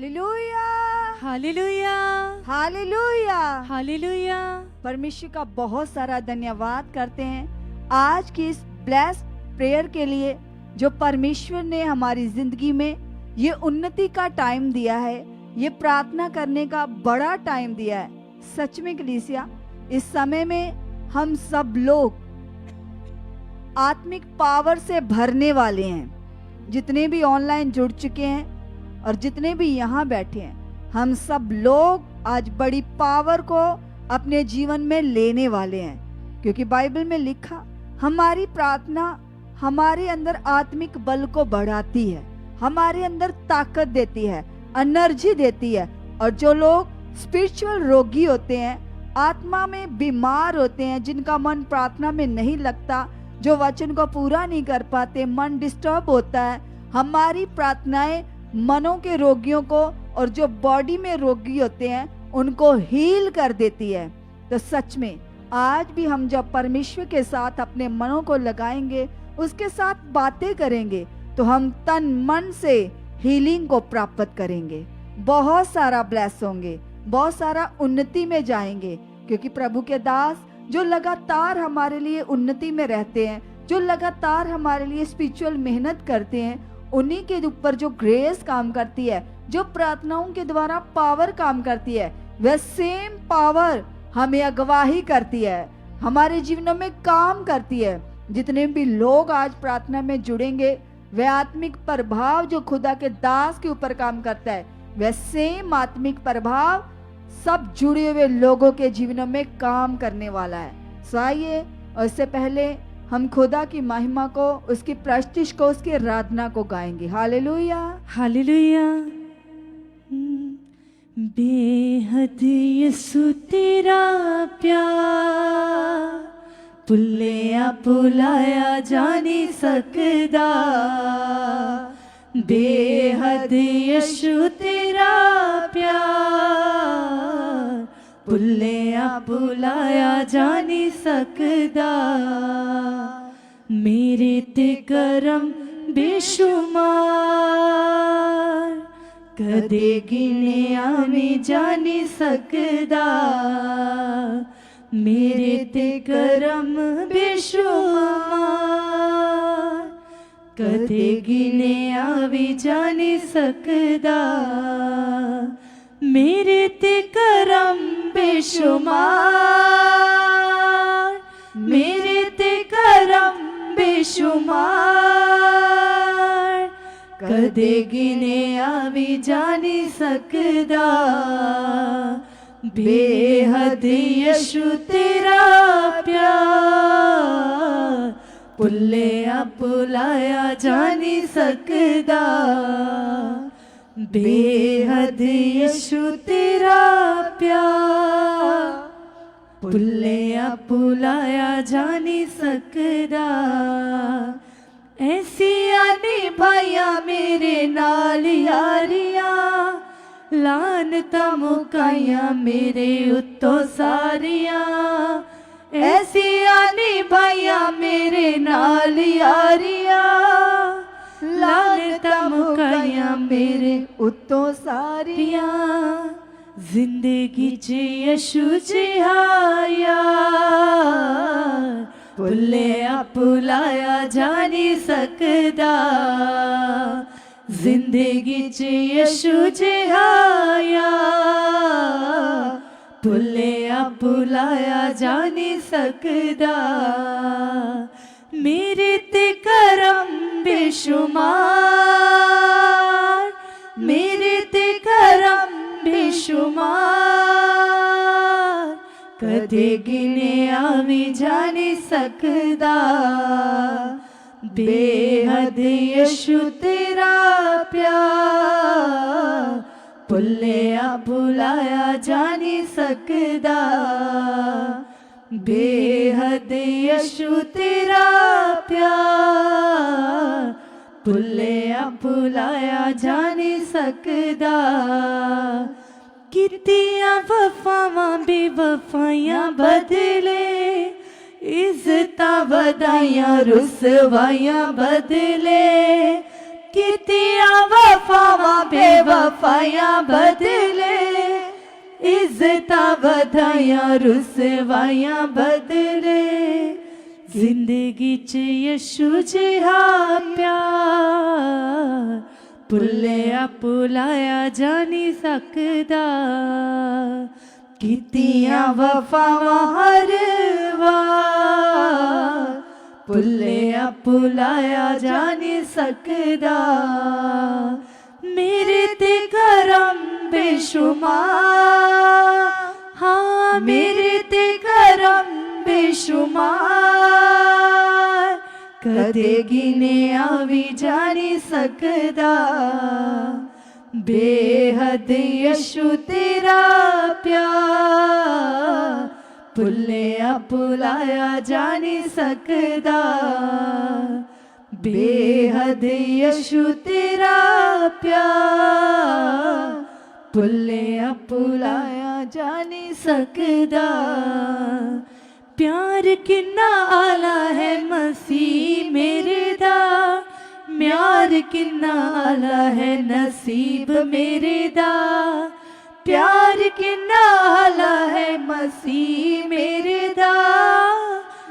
Hallelujah, hallelujah, hallelujah. Hallelujah. परमेश्वर का बहुत सारा धन्यवाद करते हैं आज की इस ब्लेस्ड प्रेयर के लिए, जो परमेश्वर ने हमारी जिंदगी में ये उन्नति का टाइम दिया है, ये प्रार्थना करने का बड़ा टाइम दिया है। सच में कलीसिया, इस समय में हम सब लोग आत्मिक पावर से भरने वाले हैं। जितने भी ऑनलाइन जुड़ चुके हैं और जितने भी यहाँ बैठे हैं, हम सब लोग आज बड़ी पावर को अपने जीवन में लेने वाले हैं, क्योंकि बाइबल में लिखा, हमारी प्रार्थना हमारे अंदर आत्मिक बल को बढ़ाती है, हमारे अंदर ताकत देती है, एनर्जी देती है। और जो लोग स्पिरिचुअल रोगी होते हैं, आत्मा में बीमार होते हैं, जिनका मन प्रार्थना में नहीं लगता, जो वचन को पूरा नहीं कर पाते, मन डिस्टर्ब होता है, हमारी प्रार्थनाएं मनों के रोगियों को और जो बॉडी में रोगी होते हैं उनको हील कर देती है। तो सच में आज भी हम जब परमेश्वर के साथ अपने मनों को लगाएंगे, उसके साथ बातें करेंगे, तो हम तन मन से हीलिंग को प्राप्त करेंगे, बहुत सारा ब्लेस होंगे, बहुत सारा उन्नति में जाएंगे। क्योंकि प्रभु के दास जो लगातार हमारे लिए उन्नति में रहते हैं, जो लगातार हमारे लिए स्पिरिचुअल मेहनत करते हैं, उन्हीं के ऊपर जो ग्रेस काम करती है, जो प्रार्थनाओं के द्वारा पावर काम करती है, वह सेम पावर हमें अगवाही करती है, हमारे जीवनों में काम करती है। जितने भी लोग आज प्रार्थना में जुड़ेंगे, वह आत्मिक प्रभाव जो खुदा के दास के ऊपर काम करता है, वह सेम आत्मिक प्रभाव सब जुड़े हुए लोगों के जीवनों में काम करने वाला है। सो आइए, और इससे पहले हम खुदा की महिमा को, उसकी प्रस्तुति को, उसकी आराधना को गाएंगे। Hallelujah, hallelujah. बेहद यीशु तेरा प्यार भुल्लिया भुलाया जा नहीं सकदा। बेहद यीशु तेरा प्यार भुल्लिया भुलाया जा नहीं सकदा। मेरे ते करम बेशुमार कदे गिनिया में जा नहीं सकदा। मेरे ते करम बेशुमार कदे गिनिया भी जा नहीं सकदा। मेरे ते करम बेशुमार, मेरे ते करम बेशुमार कदे गिनिया भी जा नहीं सकदा। बेहद यीशु तेरा प्यार भुल्लिया भुलाया जा नहीं सकदा। बेहद यीशु तेरा प्यार भुल्लिया भुलाया जा नहीं सकदा। ऐसिया निभाया मेरे नाल यारियां, लानता मुकाया मेरे उत्तों सारियां। ऐसिया निभाया मेरे नाल यारियां, लानता मुकाया मेरे उत्तों सारियां। जिंदगी च यीशु जिहाया भुल्लिया भुलाया जा नहीं सकदा। जिंदगी च यीशु जिहाया भुल्लिया भुलाया जा नहीं सकदा। मेरे ते करम बेशुमार, मेरे ते करम बेशुमार कदे गिनिया भी जा नहीं सकदा। बेहद यीशु तेरा प्यार भुल्लिया भुलाया जा नहीं सकदा। बेहद यीशु तेरा प्यार भुल्लिया भुलाया जा नहीं सकदा। कितियां वफावां बेवफाइयां बदले, इज्जतां वधाइयां रुसवाइयां बदले। कितियां वफावां बेवफाइयां बेवफाइयां बदले, इज्जतां वधाइयां रुसवाइयां बदले। जिंदगी च यीशु जिहा प्यार भुल्लिया भुलाया जा नहीं सकदा। कीतियां वफावां हर वार भुल्लिया भुलाया जा नहीं सकदा। मेरे ते करम बेशुमार, हाँ मेरे ते करम बेशुमार, कदे गिनिया भी जा नहीं सकदा। बेहद यीशु तेरा प्यार भुल्लिया भुलाया जा नहीं सकदा। बेहद यीशु तेरा प्यार भुल्लिया भुलाया जा नहीं सकदा। प्यार किन्ना आला है मसीह मेरे दा, प्यार किन्ना आला है नसीब मेरे दा। प्यार किन्ना आला है मसीह मेरे दा,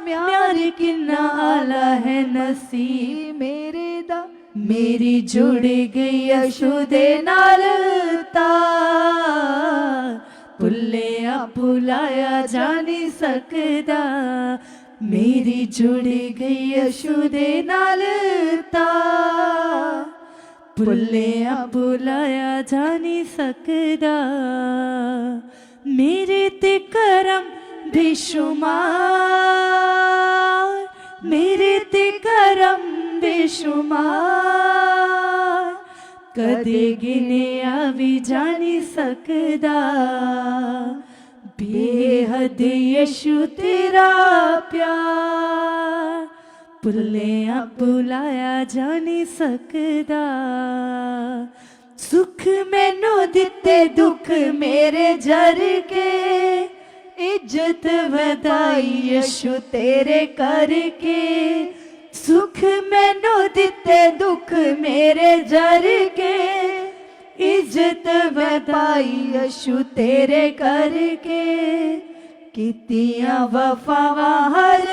प्यार किन्ना आला है नसीब मेरे दा। मेरी जुड़ गई यीशु दे नाल तार भुल्लिया भुलाया जा नहीं सकदा। मेरी जुड़ गई यीशु दे नाल तार भुल्लिया भुलाया जा नहीं सकदा। मेरे ते करम बेशुमार, मेरे ते करम बेशुमार, कदे गिनिया भी जा नहीं सकदा। बेहद यीशु तेरा प्यार भुल्लिया भुलाया जा नहीं सकदा। सुख मैनू दिते दुख मेरे जर के, इज्जत वधाई यीशु तेरे करके। सुख मैनू दिते दुख मेरे जर के, इज्जत वधाई यीशु तेरे करके। कीतियां वफावां हर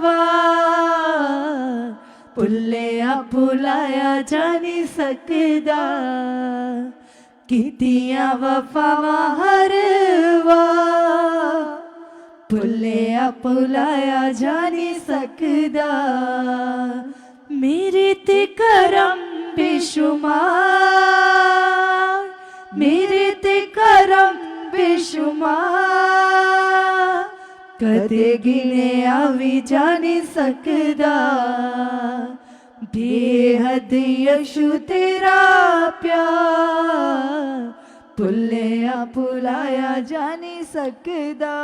वार भुल्लिया भुलाया जा नहीं सकदा। कीतियां वफावां हर वार भुल्लिया भुलाया जा नहीं सकदा। मेरे ते करम बेशुमार, मेरे ते करम बेशुमार, कदे गिनिया भी जा नहीं सकदा। बेहद यीशु तेरा प्यार भुल्लिया भुलाया जा नहीं सकदा।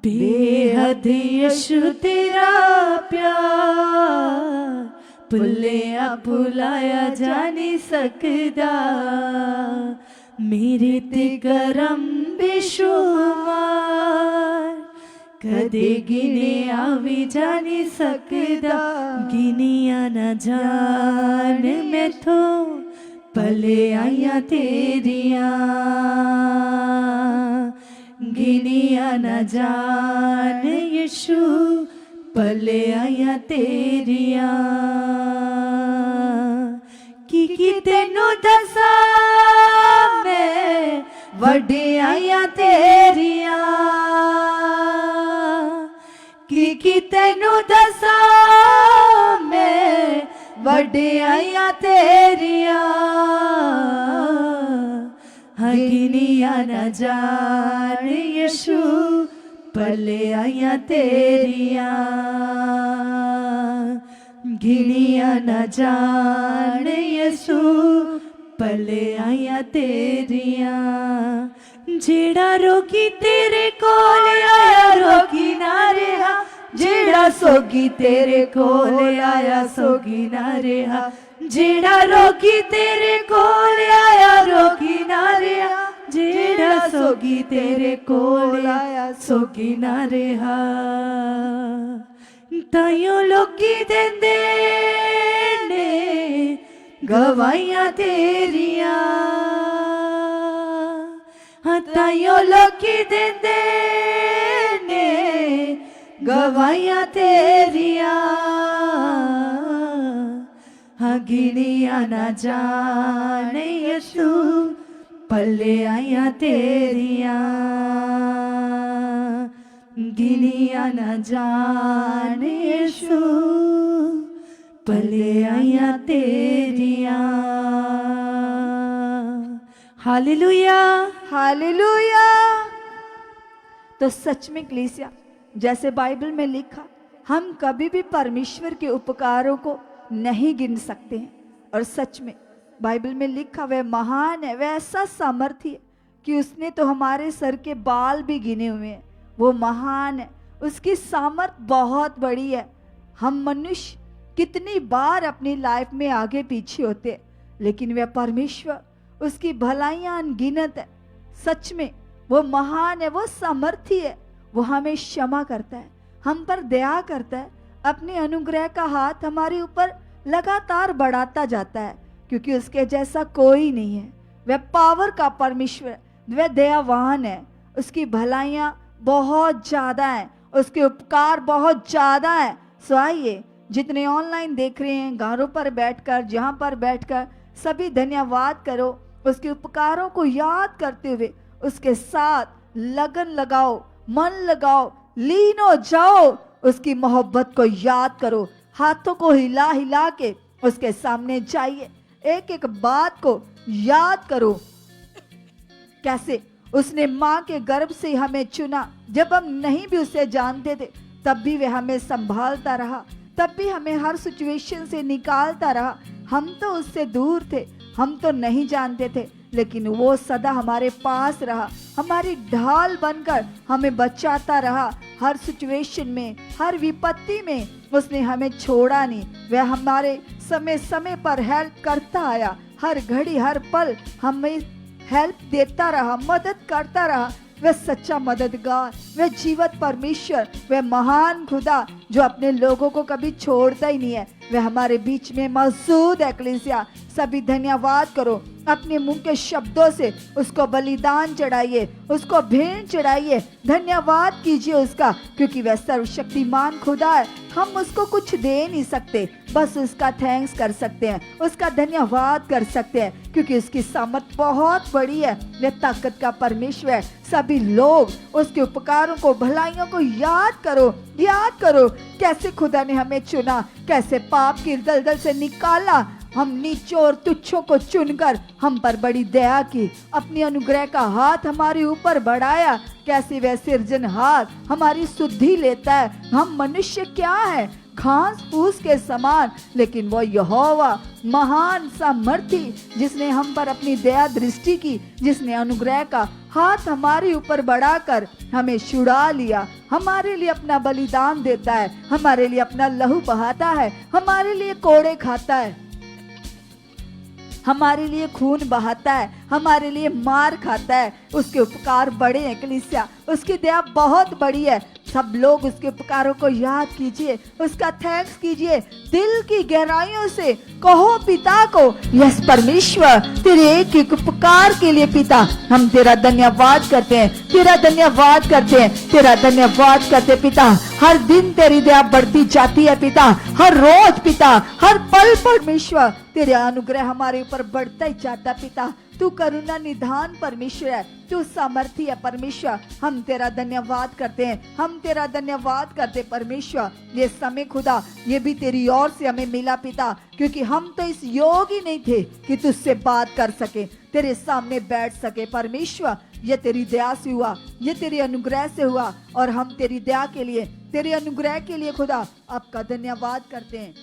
बेहद यीशु तेरा प्यार भुल्लिया भुलाया जा नहीं सकदा। मेरे ते करम बेशुमार कदे गिनिया भी जा नहीं सकदा। गिनिया न जान मैथों भलाइयां तेरियां, गिनिया न जान यीशु भलाइयां तेरियां। की तेनू दसा मैं वडियाइयां तेरियां, की तेनू दसा मैं वडियाइयां तेरियां। गिनिया न जान यीशु भलाइयां तेरियां, गिनिया न जान यीशु भलाइयां तेरियां। जेड़ा रोगी तेरे कोल आया रोगी ना रहा, जेड़ा सोगी तेरे कोल आया सोगी ना रहा। जेड़ा रोगी तेरे कोल आया रोगी ना रहा, जेड़ा सोगी तेरे कोल आया सोगी ना रहा। ताइयों लोकी देंदे ने गवाइयां तेरिया ताइयों लोकी देंदे ने गवाइयां तेरिया गिनिया ना जाने यीशु पल्ले आया तेरिया गिनिया ना जाने यीशु पल्ले आया तेरिया। Hallelujah hallelujah. तो सच में कलीसिया, जैसे बाइबल में लिखा, हम कभी भी परमेश्वर के उपकारों को नहीं गिन सकते हैं। और सच में बाइबल में लिखा वह महान है, वह ऐसा सामर्थ्य है कि उसने तो हमारे सर के बाल भी गिने हुए हैं। वो महान है, उसकी सामर्थ बहुत बड़ी है। हम मनुष्य कितनी बार अपनी लाइफ में आगे पीछे होते हैं, लेकिन वह परमेश्वर, उसकी भलाइयां अनगिनत है। सच में वो महान है, वो सामर्थ्य है। वो हमें क्षमा करता है, हम पर दया करता है, अपने अनुग्रह का हाथ हमारे ऊपर लगातार बढ़ाता जाता है, क्योंकि उसके जैसा कोई नहीं है। वह पावर का परमेश्वर, वह दयावान है। उसकी भलाइयां बहुत ज्यादा हैं, उसके उपकार बहुत ज्यादा हैं। सो आइए, जितने ऑनलाइन देख रहे हैं, घरों पर बैठकर, जहां पर बैठकर, सभी धन्यवाद करो। उसके उपकारों को याद करते हुए उसके साथ लगन लगाओ, मन लगाओ, लीन हो जाओ, उसकी मोहब्बत को याद करो। हाथों को हिला हिला के उसके सामने जाइए, एक एक बात को याद करो। कैसे उसने माँ के गर्भ से हमें चुना, जब हम नहीं भी उसे जानते थे, तब भी वह हमें संभालता रहा, तब भी हमें हर सिचुएशन से निकालता रहा। हम तो उससे दूर थे, हम तो नहीं जानते थे, लेकिन वो सदा हमारे पास रहा, हमारी ढाल बनकर हमें बचाता रहा। हर सिचुएशन में, हर विपत्ति में उसने हमें छोड़ा नहीं। वह हमारे समय समय पर हेल्प करता आया, हर घड़ी हर पल हमें हेल्प देता रहा, मदद करता रहा। वह सच्चा मददगार, वह जीवित परमेश्वर, वह महान खुदा जो अपने लोगों को कभी छोड़ता ही नहीं है, वह हमारे बीच में मौजूद है। कलीसिया, सभी धन्यवाद करो। अपने मुंह के शब्दों से उसको बलिदान चढ़ाइए, उसको भेंट चढ़ाइए, धन्यवाद कीजिए उसका, क्योंकि वह सर्वशक्तिमान खुदा है। हम उसको कुछ दे नहीं सकते, बस उसका थैंक्स कर सकते हैं, उसका धन्यवाद कर सकते हैं, क्योंकि उसकी सामर्थ बहुत बड़ी है। वह ताकत का परमेश्वर है। सभी लोग उसके उपकारों को, भलाइयों को याद करो, याद करो कैसे खुदा ने हमें चुना, कैसे पाप की दलदल से निकाला, हम नीचों और तुच्छों को चुनकर हम पर बड़ी दया की, अपनी अनुग्रह का हाथ हमारे ऊपर बढ़ाया। कैसे वह सिरजनहार हमारी सुधि लेता है। हम मनुष्य क्या है, घास फूस के समान, लेकिन वो यहोवा महान सामर्थी, जिसने हम पर अपनी दया दृष्टि की, जिसने अनुग्रह का हाथ हमारे ऊपर बढ़ाकर हमें छुड़ा लिया, हमारे लिए अपना बलिदान देता है, हमारे लिए अपना लहू बहाता है, हमारे लिए कोड़े खाता है, हमारे लिए खून बहाता है, हमारे लिए मार खाता है। उसके उपकार बड़े हैं कलीसिया, उसकी दया बहुत बड़ी है। सब लोग उसके उपकारों को याद कीजिए, उसका थैंक्स कीजिए, दिल की गहराइयों से कहो पिता को, यस परमेश्वर, तेरे एक एक उपकार के लिए पिता हम तेरा धन्यवाद करते हैं, तेरा धन्यवाद करते हैं, तेरा धन्यवाद करते पिता। हर दिन तेरी दया बढ़ती जाती है पिता, हर रोज पिता, हर पल परमेश्वर तेरे अनुग्रह हमारे ऊपर बढ़ता ही जाता पिता। तू करुणा निधान परमेश्वर है, तू सामर्थी है परमेश्वर। हम तेरा धन्यवाद करते हैं, हम तेरा धन्यवाद करते परमेश्वर। ये समय खुदा ये भी तेरी ओर से हमें मिला पिता, क्योंकि हम तो इस योग ही नहीं थे कि तुझसे बात कर सके, तेरे सामने बैठ सके परमेश्वर। ये तेरी दया से हुआ, ये तेरे अनुग्रह से हुआ, और हम तेरी दया के लिए, तेरे अनुग्रह के लिए खुदा आपका धन्यवाद करते हैं।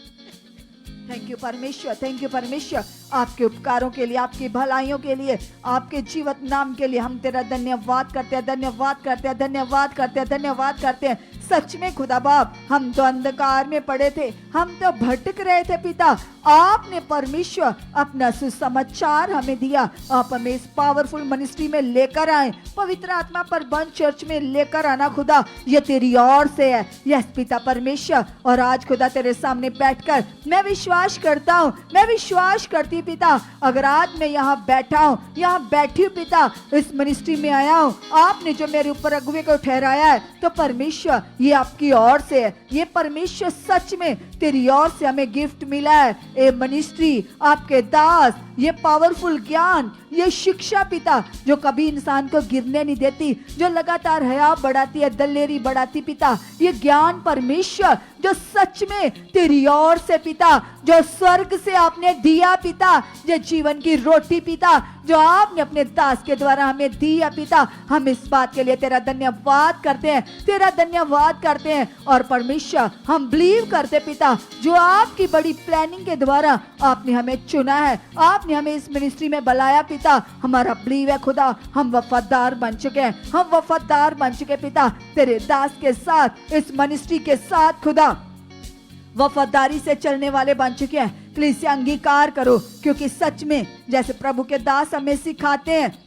थैंक यू परमेश्वर, थैंक यू परमेश्वर, आपके उपकारों के लिए, आपकी भलाइयों के लिए, आपके जीवित नाम के लिए हम तेरा धन्यवाद करते हैं, धन्यवाद करते हैं, धन्यवाद करते हैं, धन्यवाद करते हैं। सच में खुदा बाप, हम तो अंधकार में पड़े थे, हम तो भटक रहे थे पिता, आपने परमेश्वर अपना सुसमाचार हमें दिया। आप हमें इस पावरफुल मिनिस्ट्री में लेकर आए, पवित्र आत्मा पर बंद चर्च में लेकर आना खुदा, ये तेरी ओर से है। यस पिता परमेश्वर, और आज खुदा तेरे सामने बैठकर मैं विश्वास करता हूँ, मैं विश्वास करती हूँ पिता, अगर आज मैं यहाँ बैठा हूँ, यहाँ बैठी हूँ पिता, इस मिनिस्ट्री में आया हूँ, आपने जो मेरे ऊपर अगुवे को ठहराया है, तो परमेश्वर ये आपकी ओर से है। ये परमेश्वर सच में तेरी ओर से हमें गिफ्ट मिला है। ये मिनिस्ट्री, आपके दास, ये पावरफुल ज्ञान, ये शिक्षा पिता, जो कभी इंसान को गिरने नहीं देती, जो लगातार हया बढ़ाती है, दलेरी बढ़ाती पिता, ये ज्ञान परमेश्वर जो सच में तेरी ओर से पिता, जो स्वर्ग से आपने दिया पिता, ये जीवन की रोटी पिता, जो आपने अपने दास के द्वारा हमें दिया पिता, हम इस बात के लिए तेरा धन्यवाद करते हैं, तेरा धन्यवाद करते हैं। और परमेश्वर हम बिलीव करते पिता, जो आपकी बड़ी प्लानिंग के द्वारा आपने हमें चुना है, आपने हमें इस मिनिस्ट्री में बुलाया पिता, हमारा बिलीव है खुदा, हम वफादार बन चुके हैं, हम वफादार बन चुके पिता, तेरे दास के साथ, इस मिनिस्ट्री के साथ खुदा वफादारी से चलने वाले बन चुके हैं। प्लीज इसे अंगीकार करो, क्योंकि सच में जैसे प्रभु के दास हमें सिखाते हैं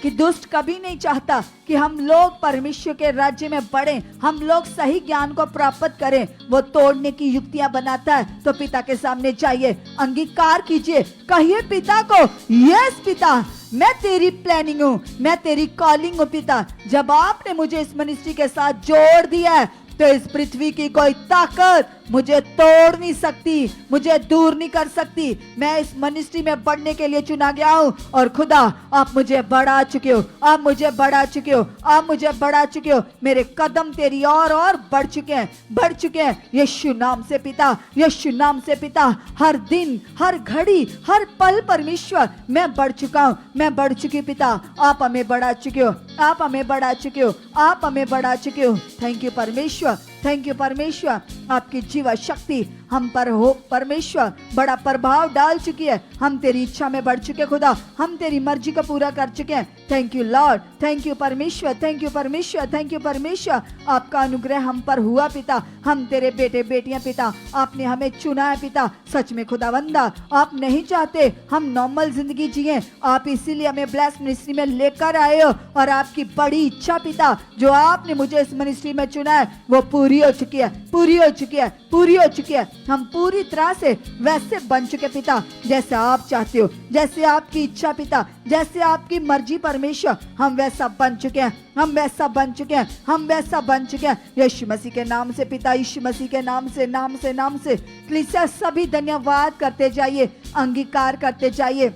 कि दुष्ट कभी नहीं चाहता कि हम लोग परमेश्वर के राज्य में बढ़ें, हम लोग सही ज्ञान को प्राप्त करें, वो तोड़ने की युक्तियां बनाता है। तो पिता के सामने जाइए, अंगीकार कीजिए, कहिए पिता को, यस पिता, मैं तेरी प्लानिंग हूँ, मैं तेरी कॉलिंग हूँ पिता। जब आपने मुझे इस मिनिस्ट्री के साथ जोड़ दिया है, तो इस पृथ्वी की कोई ताकत मुझे तोड़ नहीं सकती, मुझे दूर नहीं कर सकती। मैं इस मिनिस्ट्री में बढ़ने के लिए चुना गया हूँ, और खुदा आप मुझे बढ़ा चुके हो, आप मुझे बढ़ा चुके हो, आप मुझे बढ़ा चुके हो। मेरे कदम तेरी और बढ़ चुके हैं, बढ़ चुके हैं। यीशु नाम से पिता, यीशु नाम से पिता, हर दिन, हर घड़ी, हर पल परमेश्वर मैं बढ़ चुका हूँ, मैं बढ़ चुकी पिता। आप हमें बढ़ा चुके हो, आप हमें बढ़ा चुके हो, आप हमें बढ़ा चुके हो। थैंक यू परमेश्वर, थैंक यू परमेश्वर, आपकी जीवा शक्ति हम पर हो परमेश्वर, बड़ा प्रभाव डाल चुकी है। हम तेरी इच्छा में बढ़ चुके खुदा, हम तेरी मर्जी को पूरा कर चुके हैं। Thank you Lord, thank you परमेश्वर, थैंक यू परमेश्वर, थैंक यू परमेश्वर। आपका अनुग्रह हम पर हुआ पिता, हम तेरे बेटे बेटियां पिता, आपने हमें चुना है पिता। सच में खुदावंदा, आप नहीं चाहते हम नॉर्मल जिंदगी जिए, आप इसीलिए हमें ब्लेस्ड मिनिस्ट्री में लेकर आए हो, और आपकी बड़ी इच्छा पिता, जो आपने मुझे इस मिनिस्ट्री में चुना है, वो पूरी हो चुकी है, पूरी हो चुकी है, पूरी हो चुकी है। हम पूरी तरह से वैसे बन चुके पिता, जैसे आप चाहते हो, जैसे आपकी इच्छा पिता, जैसे आपकी मर्जी परमेश्वर, हम वैसा बन चुके हैं, हम वैसा बन चुके हैं, हम वैसा बन चुके हैं। यीशु मसीह के नाम से पिता, यीशु मसीह के नाम से, नाम से, नाम से कलीसिया सभी धन्यवाद करते जाइए, अंगीकार करते जाइए।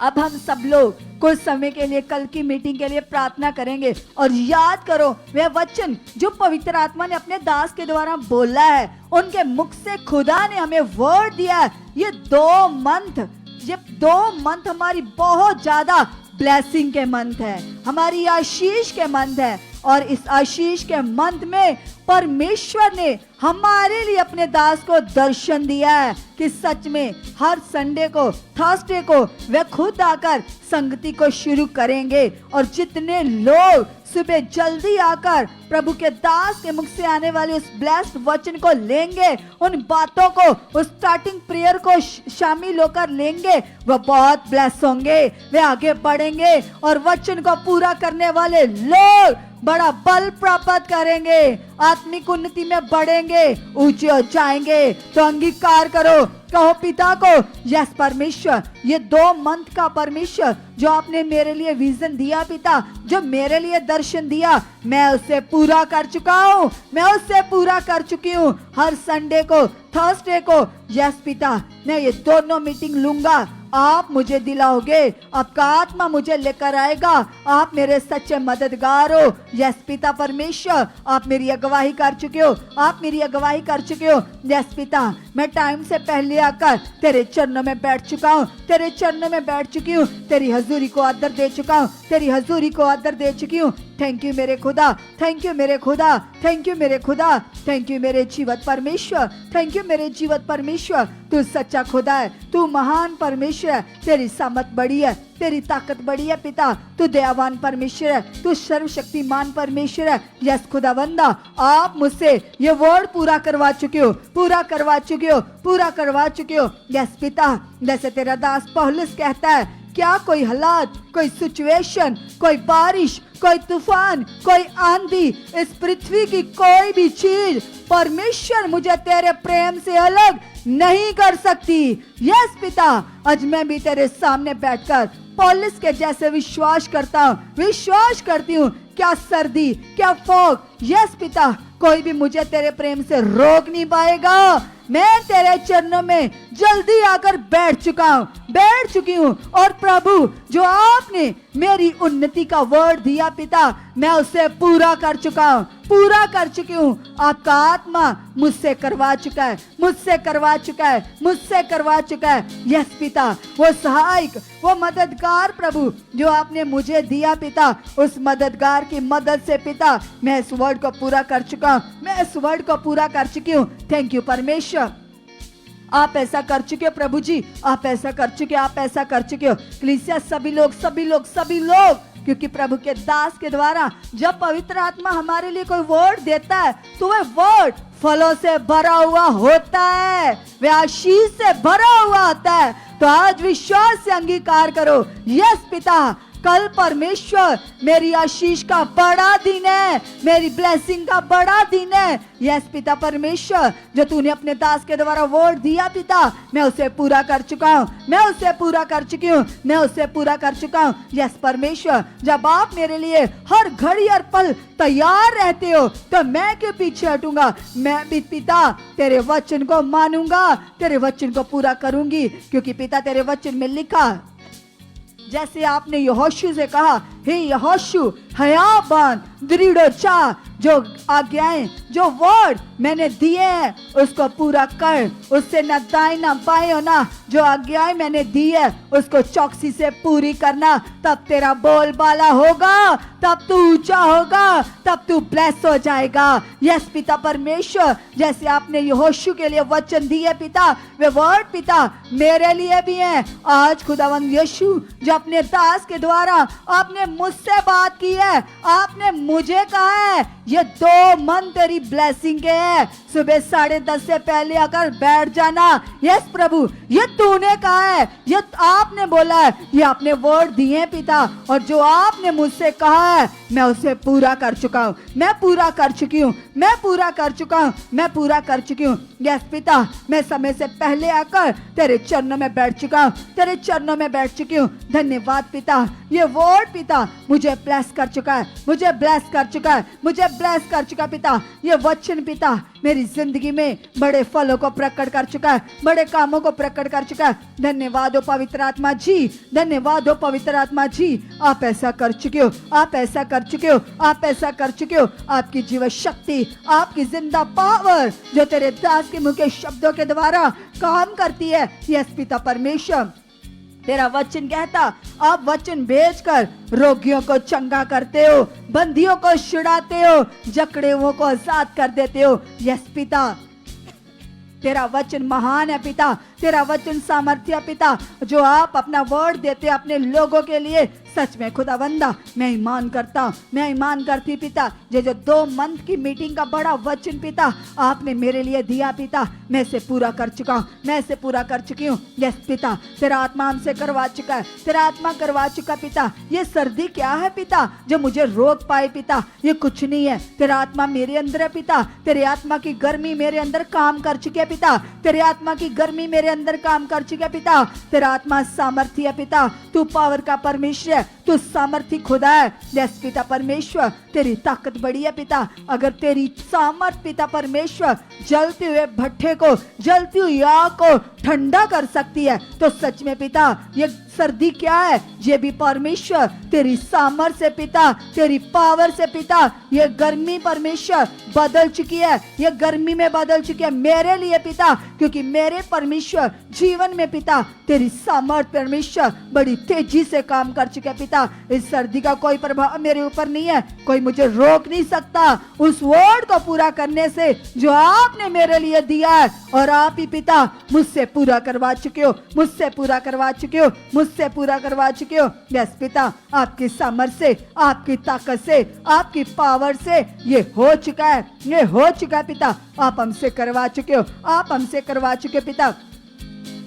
अब हम सब लोग कुछ समय के लिए कल की मीटिंग के लिए प्रार्थना करेंगे, और याद करो वह वचन जो पवित्र आत्मा ने अपने दास के द्वारा बोला है, उनके मुख से खुदा ने हमें वर्ड दिया है। ये 2 मंथ हमारी बहुत ज्यादा ब्लेसिंग के मंथ है, हमारी आशीष के मंथ है, और इस आशीष के मंथ में परमेश्वर ने हमारे लिए अपने दास को दर्शन दिया है कि सच में हर संडे को, थर्सडे को वे खुद आकर संगति को शुरू करेंगे। और जितने लोग सुबह जल्दी आकर प्रभु के दास के मुख से आने वाले उस ब्लेस्ड वचन को लेंगे, उन बातों को, उस स्टार्टिंग प्रेयर को शामिल होकर लेंगे, वो बहुत ब्लेस होंगे, वे आगे बढ़ेंगे, और वचन को पूरा करने वाले लोग बड़ा बल प्राप्त करेंगे, आत्मिक उन्नति में बढ़ेंगे, ऊंचे हो जाएंगे। तो अंगीकार करो, कहो पिता को, यस परमेश्वर, ये 2 मंथ का परमेश्वर जो आपने मेरे लिए विजन दिया पिता, जो मेरे लिए दर्शन दिया, मैं उसे पूरा कर चुका हूँ, मैं उसे पूरा कर चुकी हूँ। हर संडे को, थर्सडे को, यस पिता, मैं ये दोनों मीटिंग लूंगा, आप मुझे दिलाओगे, आपका आत्मा मुझे लेकर आएगा, आप मेरे सच्चे मददगार हो। यस पिता परमेश्वर, आप मेरी अगुवाई कर चुके हो, आप मेरी अगुवाई कर चुके हो। यस पिता, मैं टाइम से पहले आकर तेरे चरणों में बैठ चुका हूँ, तेरे चरणों में बैठ चुकी हूँ, तेरी हजूरी को आदर दे चुका हूँ, तेरी हजूरी को आदर दे चुकी हूँ। थैंक यू मेरे खुदा, थैंक यू मेरे खुदा, थैंक यू मेरे खुदा, थैंक यू मेरे जीवत परमेश्वर, थैंक यू मेरे जीवत परमेश्वर। तू सच्चा खुदा है, तू महान परमेश्वर है, तेरी सामत बड़ी है, तेरी ताकत बड़ी है पिता। तू दयावान परमेश्वर है, तू सर्वशक्तिमान परमेश्वर है। यस खुदावंदा, आप मुझसे ये वर्ड पूरा करवा चुके हो, पूरा करवा चुके हो, पूरा करवा चुके हो। यस पिता, जैसे तेरा दास पौलुस कहता है, क्या कोई हालात, कोई सिचुएशन, कोई बारिश, कोई तूफान, कोई आंधी, इस पृथ्वी की कोई भी चीज परमेश्वर मुझे तेरे प्रेम से अलग नहीं कर सकती। यस पिता, आज मैं भी तेरे सामने बैठकर पौलुस के जैसे विश्वास करता हूँ, विश्वास करती हूँ। क्या सर्दी, क्या फॉग, यस पिता, कोई भी मुझे तेरे प्रेम से रोक नहीं पाएगा। मैं तेरे चरणों में जल्दी आकर बैठ चुका हूँ, बैठ चुकी हूँ। और प्रभु, जो आपने मेरी उन्नति का वर्ड दिया पिता, मैं उसे पूरा कर चुका हूँ, पूरा कर चुकी हूँ। आपका आत्मा मुझसे करवा चुका है, मुझसे करवा चुका है, मुझसे करवा चुका है। यस पिता, वो सहायक, वो मददगार प्रभु जो आपने मुझे दिया पिता, उस मददगार की मदद से पिता मैं इस वर्ड को पूरा कर चुका हूँ, मैं इस वर्ड को पूरा कर चुकी हूँ। थैंक यू परमेश्वर, आप ऐसा कर चुके हो प्रभु जी, आप ऐसा कर चुके हो, आप ऐसा कर चुके हो। कलीसिया सभी लोग, सभी लोग, सभी लोग, क्योंकि प्रभु के दास के द्वारा जब पवित्र आत्मा हमारे लिए कोई वर्ड देता है तो वह वर्ड फलों से भरा हुआ होता है, वह आशीष से भरा हुआ होता है। तो आज विश्वास से अंगीकार करो, यस पिता, कल परमेश्वर मेरी आशीष का बड़ा दिन है, मेरी ब्लेसिंग का बड़ा दिन है। यस पिता परमेश्वर, जो तूने अपने दास के द्वारा वर्ड दिया पिता, मैं उसे पूरा कर चुका हूँ, मैं उसे पूरा कर चुकी हूँ, मैं उसे पूरा कर चुका हूँ। यस परमेश्वर, जब आप मेरे लिए हर घड़ी हर पल तैयार रहते हो तो मैं क्यों पीछे हटूंगा। मैं भी पिता तेरे वचन को मानूंगा, तेरे वचन को पूरा करूंगी, क्योंकि पिता तेरे वचन में लिखा, जैसे आपने यहोशू से कहा, हे यहोशू हयाबान दृढ़ चाह, जो आज्ञाएं, जो वर्ड मैंने दिए हैं उसको पूरा कर, उससे न दाएं न बाएं होना। जो आज्ञाएं मैंने दी है उसको चौकसी से पूरी करना, तब तेरा बोलबाला होगा, तब तू ऊंचा होगा, तब तू ब्लेस हो जाएगा। यस पिता परमेश्वर, जैसे आपने यहोशू के लिए वचन दिए पिता, वे वर्ड पिता मेरे लिए भी हैं। आज खुदावंद यीशु, जो अपने दास के द्वारा आपने मुझसे बात की है, आपने मुझे कहा है ये 2 मन तेरी ब्लेसिंग के है, सुबह 10:30 से पहले आकर बैठ जाना। यस प्रभु, ये तूने कहा है, ये आपने बोला है, ये आपने वर्ड दिए पिता, और जो आपने मुझसे कहा है मैं उसे पूरा कर चुका हूँ, मैं पूरा कर चुकी हूँ, मैं पूरा कर चुका हूँ, मैं पूरा कर चुकी हूँ। यस पिता, मैं समय से पहले आकर तेरे चरणों में बैठ चुका हूँ, तेरे चरणों में बैठ चुकी हूँ। धन्यवाद पिता, ये वर्ड पिता मुझे ब्लेस कर चुका है, मुझे ब्लेस कर चुका है, मुझे ब्लेस कर चुका पिता। ये वचन पिता मेरी जिंदगी में बड़े फलों को प्रकट कर चुका है, बड़े कामों को प्रकट कर चुका है। धन्यवाद हो पवित्र आत्मा जी, धन्यवाद हो पवित्र आत्मा जी। आप ऐसा कर चुके हो, आप ऐसा कर चुके हो, आप ऐसा कर चुके हो। आपकी जीवन शक्ति, आपकी जिंदा पावर जो तेरे दास के मुंह के शब्दों के द्वारा काम करती है। यस पिता परमेश्वर, तेरा वचन कहता, आप वचन भेजकर रोगियों को चंगा करते हो, बंदियों को छुड़ाते हो, जकड़े हुओं को आजाद कर देते हो। यस पिता, तेरा वचन महान है पिता, तेरा वचन सामर्थ्य पिता, जो आप अपना वर्ड देते अपने लोगों के लिए। सच में खुदावंदा, मैं ईमान करता हूँ, मैं ईमान करती पिता, जो 2 मंथ की मीटिंग का बड़ा वचन पिता आपने मेरे लिए दिया पिता, मैं इसे पूरा कर चुका हूँ, मैं इसे पूरा कर चुकी हूँ। यस पिता, तेरा आत्मा हमसे करवा चुका है, तेरा आत्मा करवा चुका पिता। ये सर्दी क्या है पिता जो मुझे रोक पाए पिता, ये कुछ नहीं है, तेरा आत्मा मेरे अंदर है पिता, तेरे आत्मा की गर्मी मेरे अंदर काम कर चुकी है पिता, तेरे आत्मा की गर्मी मेरे अंदर काम कर चुकी है पिता। तेरा आत्मा सामर्थ्य है पिता, तू पावर का परमेश्वर है, तू सामर्थी खुदा है। यस पिता परमेश्वर, तेरी ताकत बड़ी है पिता। अगर तेरी सामर्थ पिता परमेश्वर जलते हुए भट्ठे को, जलती हुई आग को ठंडा कर सकती है, तो सच में पिता ये सर्दी क्या है, ये भी परमेश्वर तेरी सामर्थ से पिता, तेरी पावर से पिता, ये गर्मी परमेश्वर बदल चुकी है, ये गर्मी में बदल चुकी है मेरे लिए पिता, क्योंकि मेरे परमेश्वर जीवन में पिता तेरी सामर्थ परमेश्वर बड़ी तेजी से काम कर चुके हैं पिता। इस सर्दी का कोई प्रभाव मेरे ऊपर नहीं है, कोई मुझे रोक नहीं सकता उस वर्ड को पूरा करने से जो आपने मेरे लिए दिया है, और आप ही पिता मुझसे पूरा करवा चुके हो, मुझसे पूरा करवा चुके हो, मुझसे पूरा करवा चुके हो। यस पिता, आपकी सामर्थ से, आपकी ताकत से, आपकी पावर से ये हो चुका है, ये हो चुका है पिता। आप हमसे करवा चुके हो, आप हमसे करवा चुके पिता।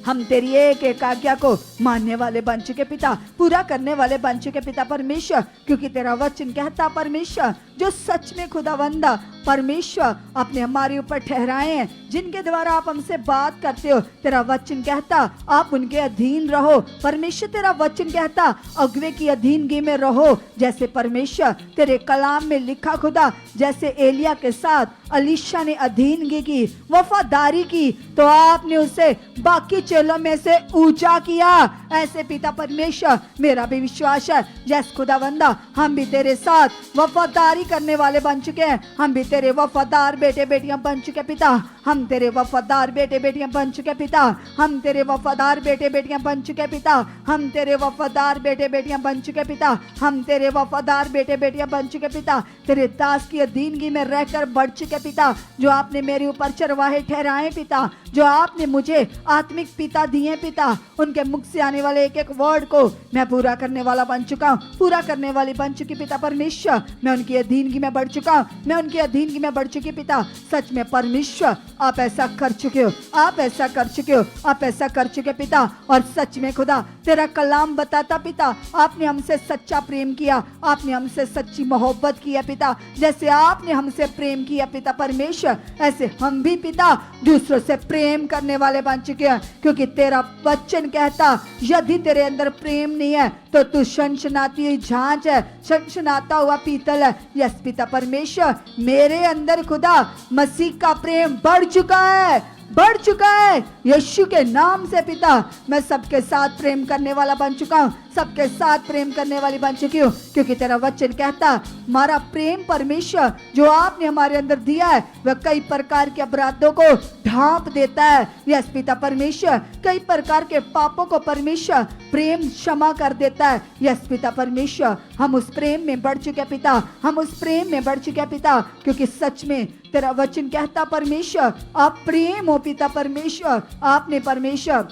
हम तेरी एक एक आज्ञा को मानने वाले बन चुके पिता, पूरा करने वाले बन चुके पिता परमेश्वर, क्योंकि तेरा वचन कहता परमेश्वर जो सच में खुदावंदा परमेश्वर अपने हमारे ऊपर ठहराए हैं, जिनके द्वारा आप हमसे बात करते हो, तेरा वचन कहता आप उनके अधीन रहो परमेश्वर। तेरा वचन कहता अगुवे की अधीनगी में रहो, जैसे परमेश्वर तेरे कलाम में लिखा खुदा, जैसे एलिया के साथ अलीशा ने अधीनगी की, वफादारी की, तो आपने उसे बाकी चेलों में से ऊंचा किया। ऐसे पिता परमेश्वर मेरा भी विश्वास है, जैसे खुदावंदा हम भी तेरे साथ वफादारी करने वाले बन चुके हैं, हम भी तेरे वफादार बेटे बेटियां बन चुके पिता, हम तेरे वफादार बेटे बेटियां बन चुके पिता, हम तेरे वफादार बेटे बेटियां बन चुके पिता, हम तेरे वफादार बेटे बेटियां बन चुके पिता, हम तेरे वफादार बेटे बेटियां बन चुके पिता, तेरे दास की अधीनगी में रहकर बढ़ चुके पिता, जो आपने मेरे ऊपर चरवाहे ठहराए पिता, जो आपने मुझे आत्मिक पिता दिए पिता, उनके मुख से आने वाले एक एक वर्ड को मैं पूरा करने वाला बन चुका हूँ, पूरा करने वाली बन चुकी पिता परमेश्वर। मैं उनकी अधीनगी में बढ़ चुका हूँ, मैं उनकी अधीनगी में बढ़ चुकी पिता। सच में परमेश्वर आप ऐसा कर चुके हो, आप ऐसा कर चुके हो, आप ऐसा कर चुके पिता। और सच में खुदा तेरा कलाम बताता पिता आपने हमसे सच्चा प्रेम किया, आपने हमसे सच्ची मोहब्बत किया पिता, जैसे आपने हमसे प्रेम किया पिता परमेश्वर, ऐसे हम भी पिता दूसरों से प्रेम करने वाले बन चुके हैं, क्योंकि तेरा वचन कहता यदि तेरे अंदर प्रेम नहीं है तो तू सनसनाती हुई झांझ है, सनसनाता हुआ पीतल है। यस पिता परमेश्वर, मेरे अंदर खुदा मसीह का प्रेम बढ़ चुका है, बढ़ चुका है यीशु के नाम से पिता। मैं सबके साथ प्रेम करने वाला बन चुका हूँ, सबके साथ प्रेम करने वाली बन चुकी हूँ, क्योंकि तेरा वचन कहता हमारा प्रेम परमेश्वर जो आपने हमारे अंदर दिया है वह कई प्रकार के अपराधों को ढांप देता है। यस पिता परमेश्वर, कई प्रकार के पापों को परमेश्वर प्रेम क्षमा कर देता है। यस पिता परमेश्वर, हम उस प्रेम में बढ़ चुके पिता, हम उस प्रेम में बढ़ चुके पिता, क्योंकि सच में तेरा वचन कहता परमेश्वर आप प्रेम हो पिता परमेश्वर। आपने परमेश्वर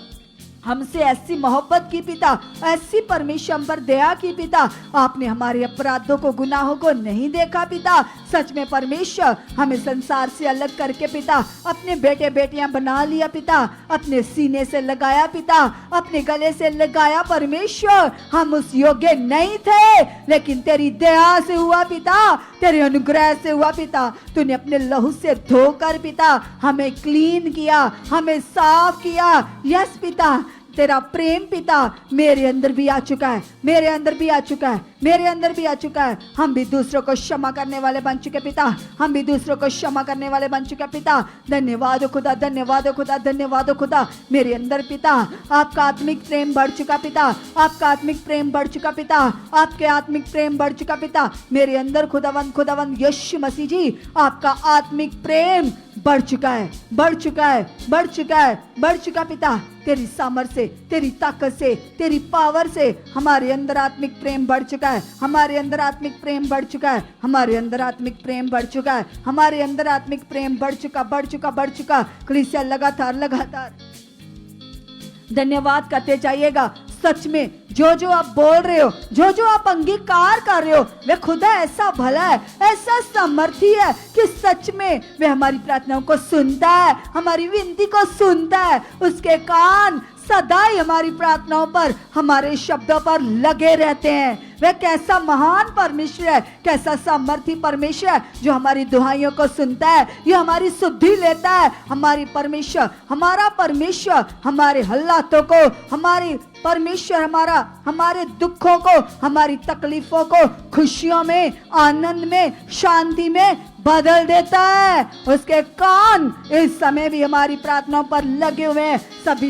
हमसे ऐसी मोहब्बत की पिता, ऐसी परमेश्वर हम पर दया की पिता, आपने हमारे अपराधों को, गुनाहों को नहीं देखा पिता। सच में परमेश्वर हमें संसार से अलग करके पिता अपने बेटे बेटियां बना लिया पिता, अपने सीने से लगाया पिता, अपने गले से लगाया परमेश्वर। हम उस योग्य नहीं थे, लेकिन तेरी दया से हुआ पिता, तेरे अनुग्रह से हुआ पिता। तूने अपने लहू से धोकर पिता हमें क्लीन किया, हमें साफ किया। यस पिता, तेरा प्रेम पिता मेरे अंदर भी आ चुका है, मेरे अंदर भी आ चुका है, मेरे अंदर भी आ चुका है। हम भी दूसरों को क्षमा करने वाले बन चुके पिता, हम भी दूसरों को क्षमा करने वाले बन चुके पिता। धन्यवाद खुदा, धन्यवाद खुदा, धन्यवाद खुदा। मेरे अंदर पिता आपका आत्मिक प्रेम बढ़ चुका पिता, आपका आत्मिक प्रेम बढ़ चुका पिता, आपके आत्मिक प्रेम बढ़ चुका पिता। मेरे अंदर खुदावंद खुदावंद यीशु मसीह जी आपका आत्मिक प्रेम बढ़ चुका है, बढ़ चुका है, बढ़ चुका है, बढ़ चुका पिता। तेरी सामर्थ से, तेरी ताकत से, तेरी पावर से हमारे अंदर आत्मिक प्रेम बढ़ चुका है, हमारे अंदर आत्मिक प्रेम बढ़ चुका है, हमारे अंदर आत्मिक प्रेम बढ़ चुका है, हमारे अंदर आत्मिक प्रेम बढ़ चुका, बढ़ चुका, बढ़ चुका। कलीसिया लगातार लगातार धन्यवाद करते जाइएगा। सच में जो जो आप बोल रहे हो, जो जो आप अंगीकार कर रहे हो, वे खुदा ऐसा भला है, ऐसा सामर्थी है कि सच में वे हमारी प्रार्थनाओं को सुनता है, हमारी विनती को सुनता है। उसके कान सदा ही हमारी प्रार्थनाओं पर, हमारे शब्दों पर लगे रहते हैं, वह कैसा महान परमेश्वर है, कैसा सामर्थी परमेश्वर है जो हमारी दुहाइयों को सुनता है, ये हमारी सुधि लेता है। हमारी परमेश्वर, हमारा परमेश्वर हमारे हालातों को, हमारी परमेश्वर हमारे दुखों को, हमारी तकलीफों को खुशियों में, आनंद में, शांति में बदल देता है। उसके कान इस समय भी हमारी प्रार्थनाओं पर लगे हुए हैं। सभी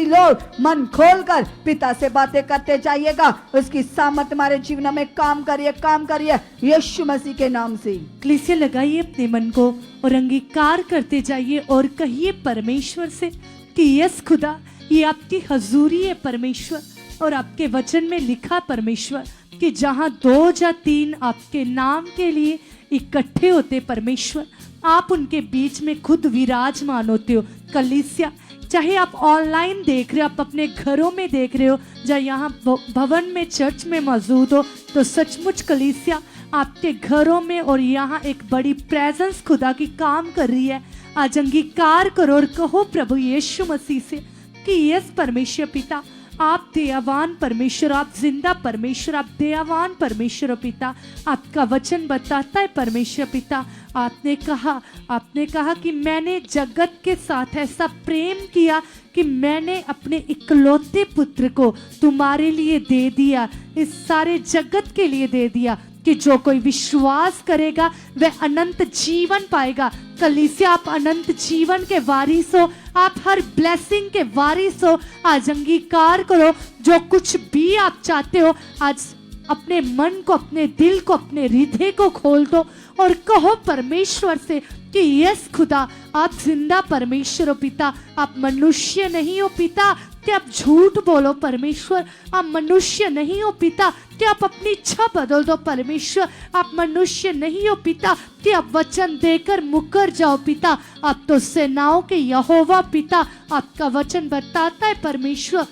लोग मन खोलकर पिता से बातें करते जाइएगा। उसकी सामर्थ हमारे जीवन में काम करिए यीशु मसीह के नाम से। कलीसिया लगाइए अपने मन को और अंगीकार करते जाइए और कहिए परमेश्वर से कि यस खुदा, ये आपकी हजूरी है परमेश्वर, और आपके वचन में लिखा परमेश्वर कि जहां 2 या 3 आपके नाम के लिए इकट्ठे होते परमेश्वर, आप उनके बीच में खुद विराजमान होते हो। कलीसिया, चाहे आप ऑनलाइन देख रहे हो, आप अपने घरों में देख रहे हो, या यहाँ भवन में चर्च में मौजूद हो, तो सचमुच कलीसिया आपके घरों में और यहाँ एक बड़ी प्रेजेंस खुदा की काम कर रही है। आज अंगीकार करो और कहो प्रभु यीशु मसीह से कि यस परमेश्वर पिता, आप दयावान परमेश्वर, आप जिंदा परमेश्वर, आप दयावान परमेश्वर पिता। आपका वचन बताता है परमेश्वर पिता, आपने कहा कि मैंने जगत के साथ ऐसा प्रेम किया कि मैंने अपने इकलौते पुत्र को तुम्हारे लिए दे दिया, इस सारे जगत के लिए दे दिया, कि जो कोई विश्वास करेगा वह अनंत जीवन पाएगा। कलीसिया, आप अनंत जीवन के वारिस हो, आप हर ब्लेसिंग के वारिस हो। आज अंगीकार करो, जो कुछ भी आप चाहते हो, आज अपने मन को, अपने दिल को, अपने हृदय को खोल दो और कहो परमेश्वर से कि यस खुदा, आप जिंदा परमेश्वर हो पिता, आप मनुष्य नहीं हो पिता कि आप झूठ बोलो परमेश्वर, आप मनुष्य नहीं हो पिता कि आप अपनी इच्छा बदल दो परमेश्वर, आप मनुष्य नहीं हो पिता कि आप वचन देकर मुकर जाओ पिता, आप तो सेनाओं के यहोवा पिता। आपका वचन बताता है परमेश्वर,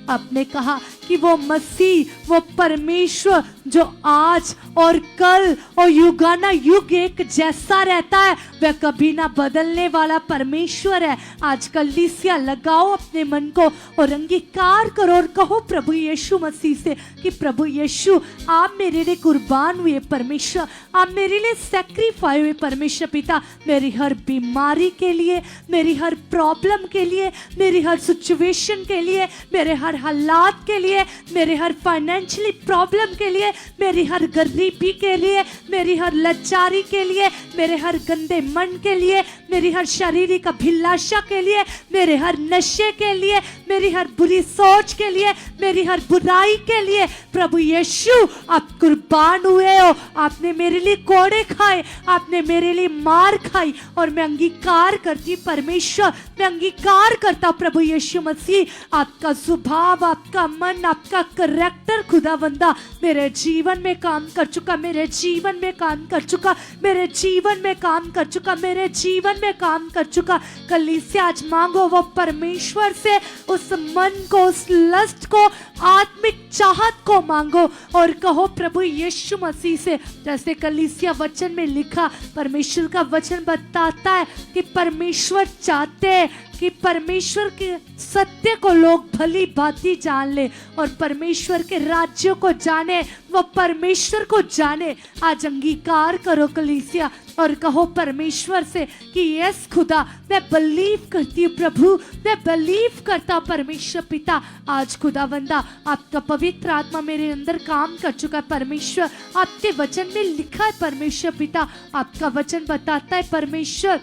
आपने कहा कि वो मसीह, वो परमेश्वर जो आज और कल और युगाना युग एक जैसा रहता है, वह कभी ना बदलने वाला परमेश्वर है। आज कलीसिया लगाओ अपने मन को और अंगीकार करो और कहो प्रभु यीशु मसीह से कि प्रभु यीशु, आप मेरे लिए कुर्बान हुए परमेश्वर, आप मेरे लिए सैक्रिफाई हुए परमेश्वर पिता, मेरी हर बीमारी के लिए, मेरी हर प्रॉब्लम के लिए, मेरी हर सिचुएशन के लिए, मेरे हर हालात के लिए, मेरे हर फाइनेंशियली प्रॉब्लम के लिए, मेरी हर गरीबी के लिए, मेरी हर लाचारी के लिए, मेरे हर गंदे मन के लिए, मेरी हर शारीरिक अभिलाषा के लिए, मेरे हर नशे के लिए, मेरी हर बुरी सोच के लिए, मेरी हर बुराई के लिए प्रभु यीशु आप कुर्बान हुए हो। आपने मेरे लिए कोड़े खाए, आपने मेरे लिए मार खाई, और मैं अंगीकार करती परमेश्वर, मैं अंगीकार करता प्रभु यीशु मसीह, आपका स्वभाव, आपका मन, आपका करैक्टर खुदावंदा मेरे जीवन में काम कर चुका, मेरे जीवन में काम कर चुका, मेरे जीवन में काम कर चुका, मेरे जीवन में काम कर चुका। कलीसिया, आज मांगो वो परमेश्वर से, उस मन को, उस लस्ट को, आत्मिक चाहत को मांगो और कहो प्रभु यीशु मसीह से, जैसे कलीसिया वचन में लिखा, परमेश्वर का वचन बताता है कि परमेश्वर चाहते हैं कि परमेश्वर के सत्य को लोग भली भांति जान ले और परमेश्वर के राज्य को जाने, वो परमेश्वर को जाने। आज अंगीकार करो कलीसिया और कहो परमेश्वर से कि यस खुदा, मैं बिलीव करती हूँ प्रभु, मैं बिलीव करता हूँ परमेश्वर पिता। आज खुदावंदा आपका पवित्र आत्मा मेरे अंदर काम कर चुका है परमेश्वर, आपके वचन में लिखा है परमेश्वर पिता, आपका वचन बताता है परमेश्वर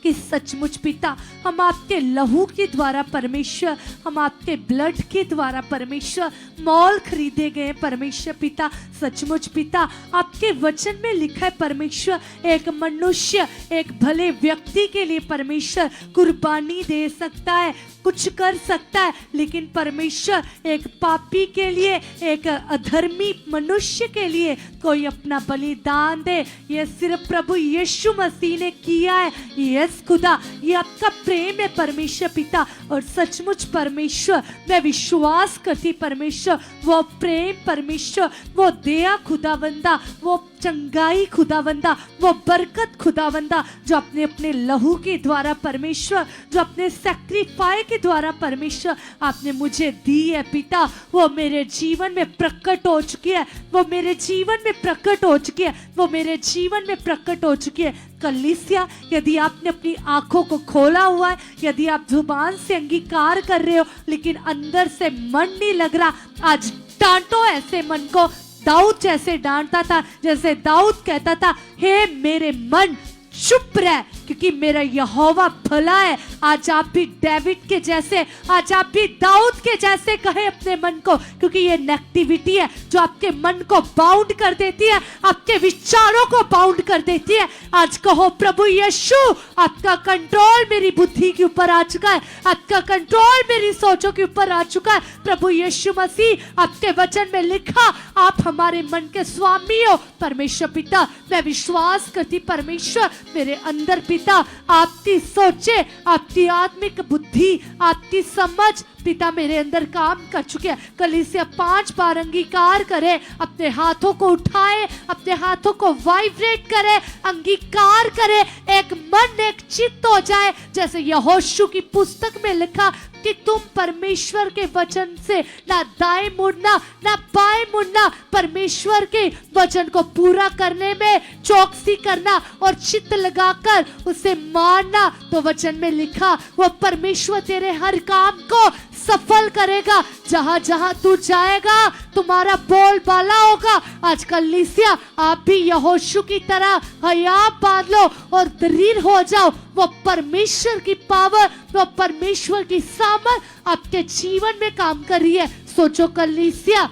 कि सचमुच पिता, हम आपके लहू के द्वारा परमेश्वर, हम आपके ब्लड के द्वारा परमेश्वर मोल खरीदे गए परमेश्वर पिता। सचमुच पिता, आपके वचन में लिखा है परमेश्वर, एक मनुष्य एक भले व्यक्ति के लिए परमेश्वर कुर्बानी दे सकता है, कुछ कर सकता है, लेकिन परमेश्वर एक पापी के लिए, एक अधर्मी मनुष्य के लिए कोई अपना बलिदान दे, यह सिर्फ प्रभु यीशु मसीह ने किया है। यस खुदा, ये आपका प्रेम है परमेश्वर पिता, और सचमुच परमेश्वर मैं विश्वास करती परमेश्वर, वो प्रेम परमेश्वर, वो दया खुदावंदा, वो चंगाई खुदावंदा, वो बरकत खुदावंदा जो आपने अपने लहू के द्वारा परमेश्वर, जो अपने सैक्रिफाई के द्वारा परमेश्वर आपने मुझे दी है पिता, वो मेरे जीवन में प्रकट हो चुकी है, वो मेरे जीवन में प्रकट हो चुकी है, वो मेरे जीवन में प्रकट हो चुकी है। कलीसिया, यदि आपने अपनी आंखों को खोला हुआ है, यदि आप जुबान से अंगीकार कर रहे हो लेकिन अंदर से मन नहीं लग रहा, आज डांटो ऐसे मन को। दाऊद जैसे डांटता था, जैसे दाऊद कहता था, हे मेरे मन चुप रह क्योंकि मेरा यहोवा भला है। आज आप भी डेविड के जैसे, आज आप भी दाऊद के जैसे कहे अपने मन को, क्योंकि ये नेगेटिविटी है जो आपके मन को बाउंड कर देती है, आपके विचारों को बाउंड कर देती है। आज कहो, प्रभु यीशु आपका कंट्रोल मेरी बुद्धि के ऊपर आ चुका है, आपका कंट्रोल मेरी सोचों के ऊपर आ चुका है। प्रभु यीशु मसीह, आपके वचन में लिखा, आप हमारे मन के स्वामी हो। परमेश्वर पिता, मैं विश्वास करती परमेश्वर मेरे अंदर पिता आपकी सोचे, आपकी आत्मिक बुद्धि, आपकी समझ पिता मेरे अंदर काम कर चुके हैं। कलीसिया 5 बार अंगीकार करे, अपने हाथों को उठाए, अपने हाथों को वाइब्रेट करे, अंगीकार करे, एक मन एक चित्त हो जाए, जैसे यहोशू की पुस्तक में लिखा कि तुम परमेश्वर के वचन से ना दाएं मुड़ना ना बाएं मुड़ना, परमेश्वर के वचन को पूरा करने में चौकसी करना और चित्त लगाकर उसे मानना। तो वचन में लिखा, वो परमेश्वर तेरे हर काम को सफल करेगा। जहां जहां तू जाएगा तुम्हारा बोलबाला होगा। आज कलीसिया, आप भी यहोशू की तरह हया बांध लो और दृढ़ हो जाओ। वो परमेश्वर की पावर, वो परमेश्वर की सामर्थ आपके जीवन में काम कर रही है। सोचो कलीसिया,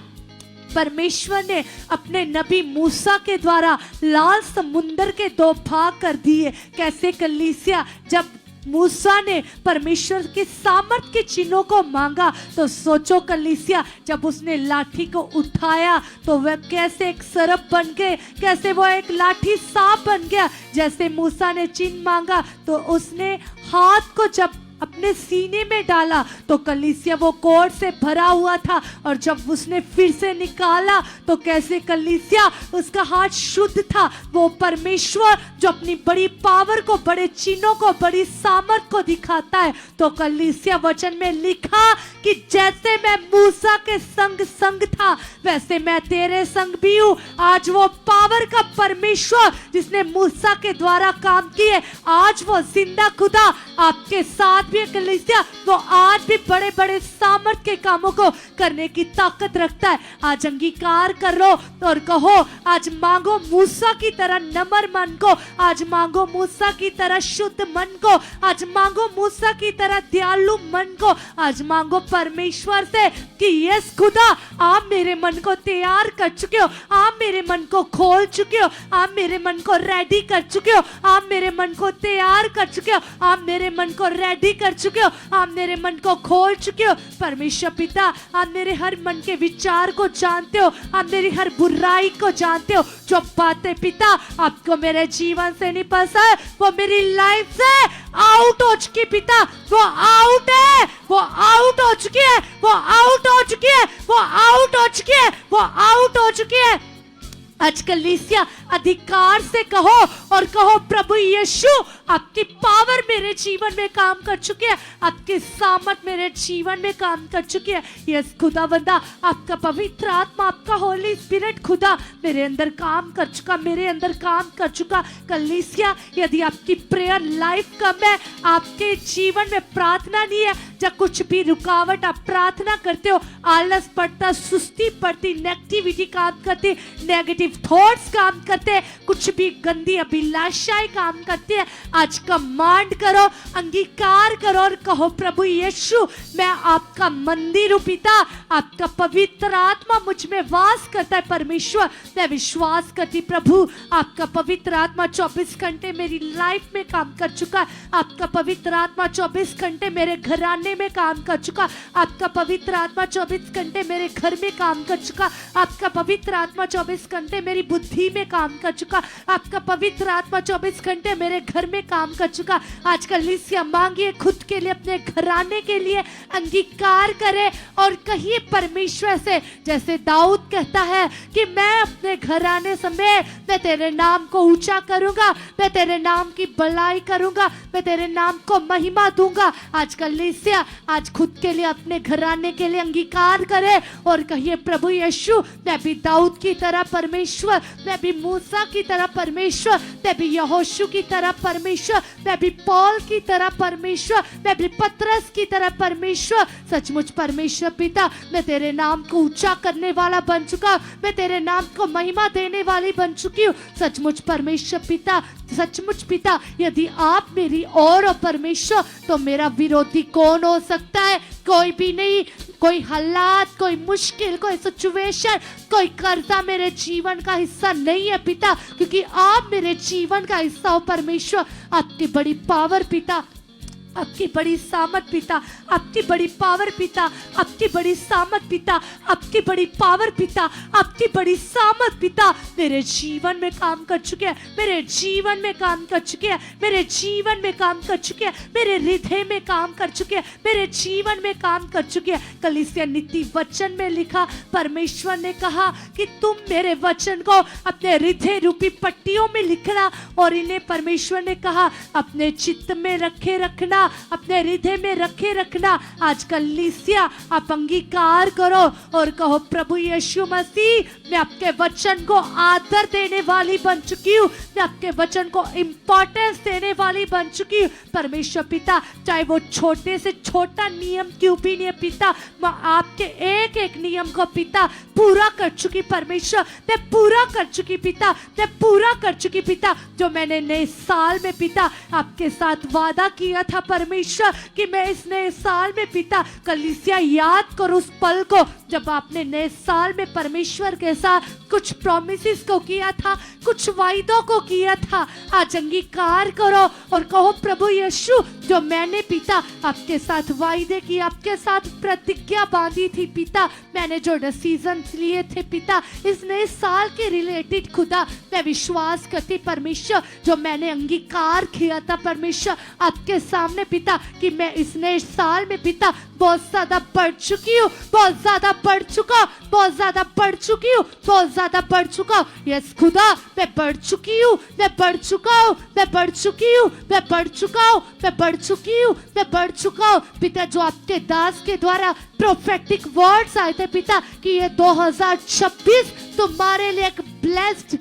परमेश्वर ने अपने नबी मूसा के द्वारा लाल समुंदर के 2 भाग कर दिए। कैसे कलीसिया, जब मूसा ने परमेश्वर के सामर्थ के चिन्हों को मांगा, तो सोचो कलीसिया, जब उसने लाठी को उठाया तो वह कैसे एक सर्प बन गए, कैसे वो एक लाठी सांप बन गया। जैसे मूसा ने चिन्ह मांगा तो उसने हाथ को जब अपने सीने में डाला तो कलीसिया वो कोढ़ से भरा हुआ था, और जब उसने फिर से निकाला तो कैसे कलीसिया उसका हाथ शुद्ध था। वो परमेश्वर जो अपनी बड़ी पावर को, बड़े चिन्हों को, बड़ी सामर्थ को दिखाता है। तो कलीसिया वचन में लिखा कि जैसे मैं मूसा के संग संग था वैसे मैं तेरे संग भी हूँ। आज वो पावर का परमेश्वर जिसने मूसा के द्वारा काम किए, आज वो जिंदा खुदा आपके साथ भी कलीसिया, वो आज भी बड़े बड़े सामर्थ के कामों को करने की ताकत रखता है। आज अंगीकार कर लो और कहो, आज मांगो मूसा की तरह नम्र मन को, आज मांगो मूसा की तरह शुद्ध मन को, आज मांगो मूसा की तरह दयालु मन को। आज मांगो परमेश्वर से कि यस खुदा, आप मेरे मन को तैयार कर चुके हो, आप मेरे मन को खोल चुके हो, आप मेरे मन को रेडी कर चुके हो, आप मेरे मन को तैयार कर चुके हो, आप मेरे मन को रेडी कर चुके हो, आप मेरे मन को खोल चुके हो। परमेश्वर पिता, आप मेरे हर मन के विचार को जानते हो, आप मेरी हर बुराई को जानते हो। जो बातें पिता आपको मेरे जीवन से नहीं पसंद, वो मेरी लाइफ से आउट हो चुकी पिता, वो आउट है, वो आउट हो चुकी है, वो आउट हो चुकी है, वो आउट हो चुकी है, वो आउट हो चुकी है। आज कलीसिया अधिकार से कहो और कहो, प्रभु यीशु आपकी पावर मेरे जीवन में काम कर चुकी है, आपकी सामर्थ मेरे जीवन में काम कर चुकी है। यस खुदावंदा, आपका पवित्र आत्मा, आपका होली स्पिरिट खुदा मेरे अंदर काम कर चुका, मेरे अंदर काम कर चुका। कलीसिया, यदि आपकी प्रेयर लाइफ कम है, आपके जीवन में प्रार्थना नहीं है, जब कुछ भी रुकावट, आप प्रार्थना करते हो, आलस पड़ता, सुस्ती पड़ती, नेगेटिविटी काम करती, नेगेटिव थॉट्स काम करते हैं, कुछ भी गंदी अभिलाषाएं काम करती है, आज कमांड करो, अंगीकार करो और कहो, प्रभु यीशु मैं आपका मंदिर हूं पिता, आपका पवित्र आत्मा मुझ में वास करता है। परमेश्वर, मैं विश्वास करती प्रभु, आपका पवित्र आत्मा 24 घंटे मेरी लाइफ में काम कर चुका है, आपका पवित्र आत्मा 24 घंटे मेरे घराने खाने में काम कर चुका, आपका पवित्र आत्मा 24 घंटे मेरे घर में काम कर चुका, आपका पवित्र आत्मा 24 घंटे मेरी बुद्धि में काम कर चुका, आपका पवित्र आत्मा 24 घंटे मेरे घर में काम कर चुका। आज कलीसिया मांगिए खुद के लिए, अपने घराने के लिए अंगीकार करे और कहिए परमेश्वर से, जैसे दाऊद कहता है कि मैं अपने घराने समेत मैं तेरे नाम को ऊंचा करूंगा, मैं तेरे नाम की भलाई करूंगा, मैं तेरे नाम को महिमा दूंगा। आज कलीसिया आज खुद के लिए, अपने घराने के लिए अंगीकार करे और कहिए प्रभु यीशु, मैं भी दाऊद की तरह परमेश्वर, मैं भी मूसा की तरह परमेश्वर, मैं भी यहोशू की तरह परमेश्वर, मैं भी पौल की तरह परमेश्वर, मैं भी पतरस की तरह परमेश्वर। सचमुच परमेश्वर पिता, मैं तेरे नाम को ऊंचा करने वाला बन चुका, मैं तेरे नाम को महिमा देने वाली बन चुकी हूँ। सचमुच परमेश्वर पिता, सचमुच पिता, यदि आप मेरी ओर हो परमेश्वर, तो मेरा विरोधी कौन हो सकता है? कोई भी नहीं। कोई हालात, कोई मुश्किल, कोई सिचुएशन, कोई कर्जा मेरे जीवन का हिस्सा नहीं है पिता, क्योंकि आप मेरे जीवन का हिस्सा हो परमेश्वर। आपकी बड़ी पावर पिता, आपकी बड़ी सामत पिता, आपकी बड़ी पावर पिता, आपकी बड़ी सामत पिता, आपकी बड़ी पावर पिता, आपकी बड़ी सामत पिता मेरे जीवन में काम कर चुके हैं, मेरे जीवन में काम कर चुके हैं, मेरे जीवन में काम कर चुके हैं, मेरे हृदय में काम कर चुके हैं, मेरे जीवन में काम कर चुके हैं। कलीसिया नीति वचन में लिखा, परमेश्वर ने कहा कि तुम मेरे वचन को अपने हृदय रूपी पट्टियों में लिखना, और इन्हें परमेश्वर ने कहा अपने चित्त में रखे रखना, अपने हृदय में रखे रखना। आज कलीसिया आप अंगीकार करो और कहो प्रभु यीशु मसीह, मैं आपके वचन को आदर देने वाली बन चुकी हूँ, मैं आपके वचन को इंपॉर्टेंस देने वाली बन चुकी हूँ। परमेश्वर पिता, चाहे वो छोटे से छोटा नियम क्यों भी नहीं है पिता, मैं आपके एक एक नियम को पिता पूरा कर चुकी परमेश्वर, मैं पूरा कर चुकी पिता, मैं पूरा कर चुकी पिता। जो मैंने नए साल में पिता आपके साथ वादा किया था परमेश्वर कि मैं इस नए साल में पिता, कलीसिया याद करो उस पल को जब आपने नए साल में परमेश्वर के साथ कुछ प्रॉमिसेस को किया था, कुछ वायदों को किया था। आज अंगीकार करो और कहो प्रभु यीशु, जो मैंने पिता आपके साथ वायदे किए, आपके साथ प्रतिज्ञा बांधी थी पिता, मैंने जो डिसीजन लिए थे पिता इस नए साल के रिलेटेड खुदा, मैं विश्वास करती परमेश्वर, जो मैंने अंगीकार किया था परमेश्वर आपके सामने पिता कि मैं इस नए साल में पिता बहुत ज्यादा बढ़ चुकी हूँ, बहुत ज्यादा बढ़ चुका, बहुत ज्यादा बढ़ चुकी हूँ, बहुत ज्यादा बढ़ चुका हूँ। यस खुदा, मैं बढ़ चुकी हूँ, मैं बढ़ चुका हूँ, मैं बढ़ चुकी हूँ, मैं बढ़ चुका हूँ, मैं बढ़ चुकी हूँ, मैं बढ़ चुका हूँ पिता। जो आपके दास के द्वारा प्रोफेटिक वर्ड्स आए थे पिता कि ये 2026 तुम्हारे लिए एक ब्लेस्ड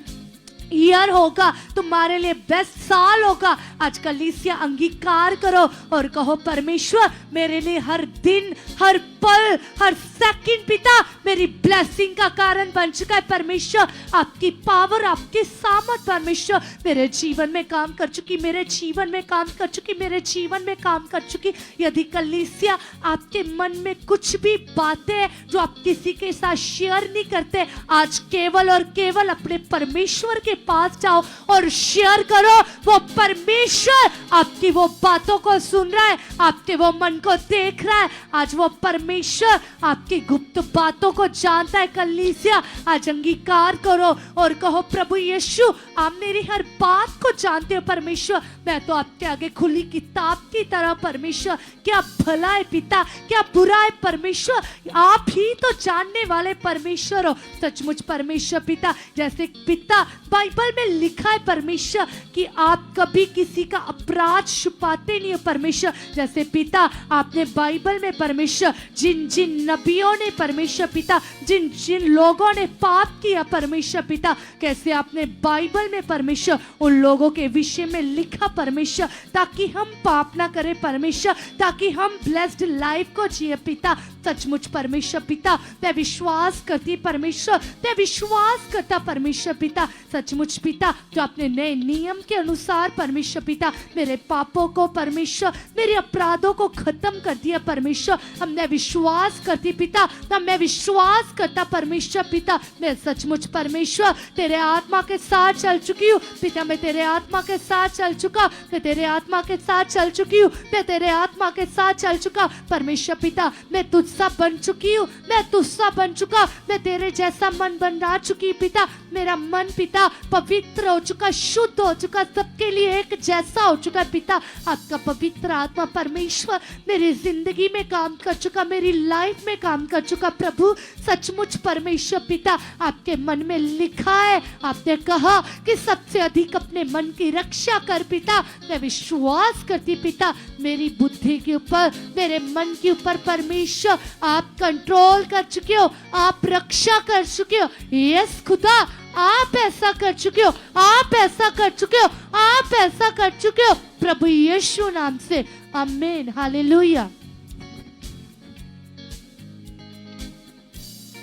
ईयर होगा, तुम्हारे लिए बेस्ट साल होगा। आज कलीसिया अंगीकार करो और कहो परमेश्वर, मेरे लिए हर दिन, हर पल, हर सेकंड पिता मेरी ब्लेसिंग का कारण बन चुका है परमेश्वर। आपकी पावर, आपकी सामर्थ परमेश्वर मेरे जीवन में काम कर चुकी, मेरे जीवन में काम कर चुकी, मेरे जीवन में काम कर चुकी। यदि कलीसिया आपके मन में कुछ भी बातें जो आप किसी के साथ शेयर नहीं करते, आज केवल और केवल अपने परमेश्वर के पास जाओ और शेयर करो। वो परमेश्वर आपकी वो बातों को सुन रहा है, आपके वो मन को देख रहा है। आज वो परमेश्वर आपकी गुप्त बातों को जानता है। कलीसिया आज अंगीकार करो और कहो प्रभु यीशु, आप मेरी हर बात को जानते हो परमेश्वर, मैं तो आपके आगे खुली किताब की तरह परमेश्वर, क्या भला है पिता, क्या बुरा है परमेश्वर, आप ही तो जानने वाले परमेश्वर हो। सचमुच परमेश्वर पिता, जैसे पिता बाइबल में लिखा है परमेश्वर कि आप कभी किसी का अपराध छुपाते नहीं हो परमेश्वर, जैसे पिता आपने बाइबल में परमेश्वर जिन जिन नबियों ने परमेश्वर पिता, जिन जिन लोगों ने पाप किया परमेश्वर पिता, कैसे आपने बाइबल में परमेश्वर उन लोगों के विषय में लिखा परमेश्वर, ताकि हम पाप ना करें परमेश्वर, ताकि हम ब्लेस्ड लाइफ को जिए पिता। सचमुच परमेश्वर पिता, मैं विश्वास करती परमेश्वर, मैं विश्वास करता परमेश्वर पिता, सचमुच पिता जो आपने नए नियम के अनुसार परमेश्वर पिता मेरे पापों को परमेश्वर, मेरे अपराधों को खत्म कर दिया परमेश्वर। हमने विश्वास विश्वास करती पिता, तब मैं विश्वास करता परमेश्वर पिता, मैं सचमुच परमेश्वर तेरे आत्मा के साथ चल चुकी हूँ पिता, मैं तेरे आत्मा के साथ चल चुका, मैं तेरे आत्मा के साथ चल चुकी हूँ, मैं तेरे आत्मा के साथ चल चुका परमेश्वर पिता, मैं तुझसा बन चुकी हूँ, मैं तुझसा बन चुका, मैं तेरे जैसा मन बना चुकी पिता, मेरा मन पिता पवित्र हो चुका, शुद्ध हो चुका, सबके लिए एक जैसा हो चुका पिता। आपका पवित्र आत्मा परमेश्वर मेरी जिंदगी में काम कर चुका, मेरी लाइफ में काम कर चुका प्रभु। सचमुच परमेश्वर पिता आपके मन में लिखा है, आपने कहा कि सबसे अधिक अपने मन की रक्षा कर पिता। मैं विश्वास करती पिता, मेरी बुद्धि के ऊपर, मेरे मन के ऊपर परमेश्वर आप कंट्रोल कर चुके हो, आप रक्षा कर चुके हो। यस खुदा, आप ऐसा कर चुके हो, आप ऐसा कर चुके हो, आप ऐसा कर चुके हो प्रभु यीशु नाम से, आमीन, हालेलुया।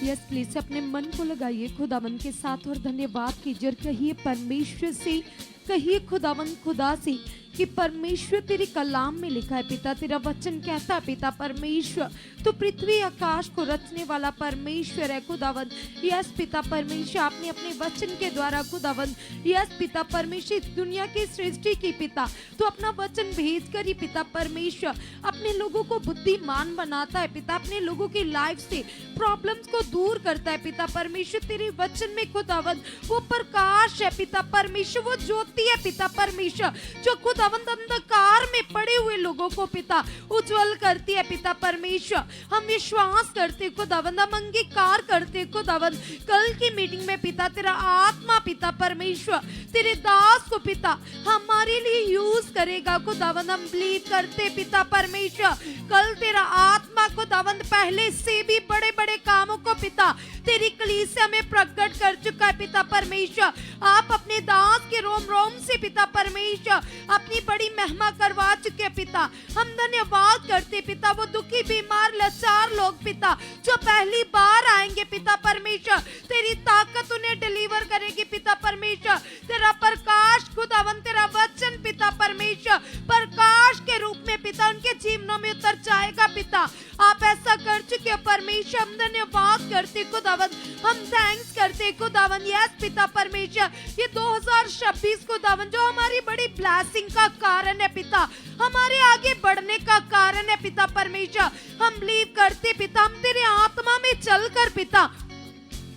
यस प्लीज अपने मन को लगाइए खुदावन के साथ और धन्यवाद कीजिए, कहिए परमेश्वर से, कहिए खुदावन खुदा से कि परमेश्वर तेरे कलाम में लिखा है पिता, तेरा वचन कहता है पिता परमेश्वर तो पृथ्वी आकाश को रचने वाला परमेश्वर है खुदावन। यस पिता परमेश्वर, आपने अपने वचन के द्वारा खुदावन, यस पिता परमेश्वर, इस दुनिया की सृष्टि की पिता, तो अपना वचन भेज कर ही पिता परमेश्वर अपने लोगों को बुद्धिमान बनाता है पिता, अपने लोगों की लाइफ से प्रॉब्लम्स को दूर करता है पिता परमेश्वर। तेरे वचन में खुदावन वो प्रकाश है पिता परमेश्वर, वो ज्योति है पिता परमेश्वर, जो खुदावन अंधकार में पड़े हुए लोगों को पिता उज्जवल करती है पिता परमेश्वर। हम विश्वास करते खुदावन, हम अंगीकार करते खुदावन, कल की मीटिंग में पिता तेरा आत्मा पिता परमेश्वर तेरे दास को पिता हमारे लिए यूज करेगा खुदावन, हम बिलीव करते पिता परमेश्वर। कल तेरा आत्मा खुदावन पहले से भी बड़े बड़े कामों को पिता तेरी कलीसिया में प्रकट कर चुका है पिता परमेश्वर। आप अपने दास के रोम रोम से पिता परमेश्वर अपनी बड़ी महिमा करवा चुके हैं पिता। हम धन्यवाद करते पिता, वो दुखी बीमार लाचार लोग पिता जो पहली बार आएंगे पिता परमेश्वर, तेरी ताकत उन्हें डिलीवर करेगी पिता परमेश्वर। तेरा प्रकाश खुदावन, तेरा वचन पिता परमेश्वर प्रकाश के रूप में पिता उनके जीवनों में उतर जाएगा पिता। आप ऐसा कर चुके हो परमेश्वर, हम धन्यवाद करते खुदावन, हम थैंक्स करते खुदावन। यस पिता परमेश्वर, ये 2026 खुदावन जो हमारी बड़ी ब्लेसिंग का कारण है पिता, हमारे आगे बढ़ने का कारण है पिता परमेश्वर। हम बिलीव करते पिता, हम तेरे आत्मा में चलकर पिता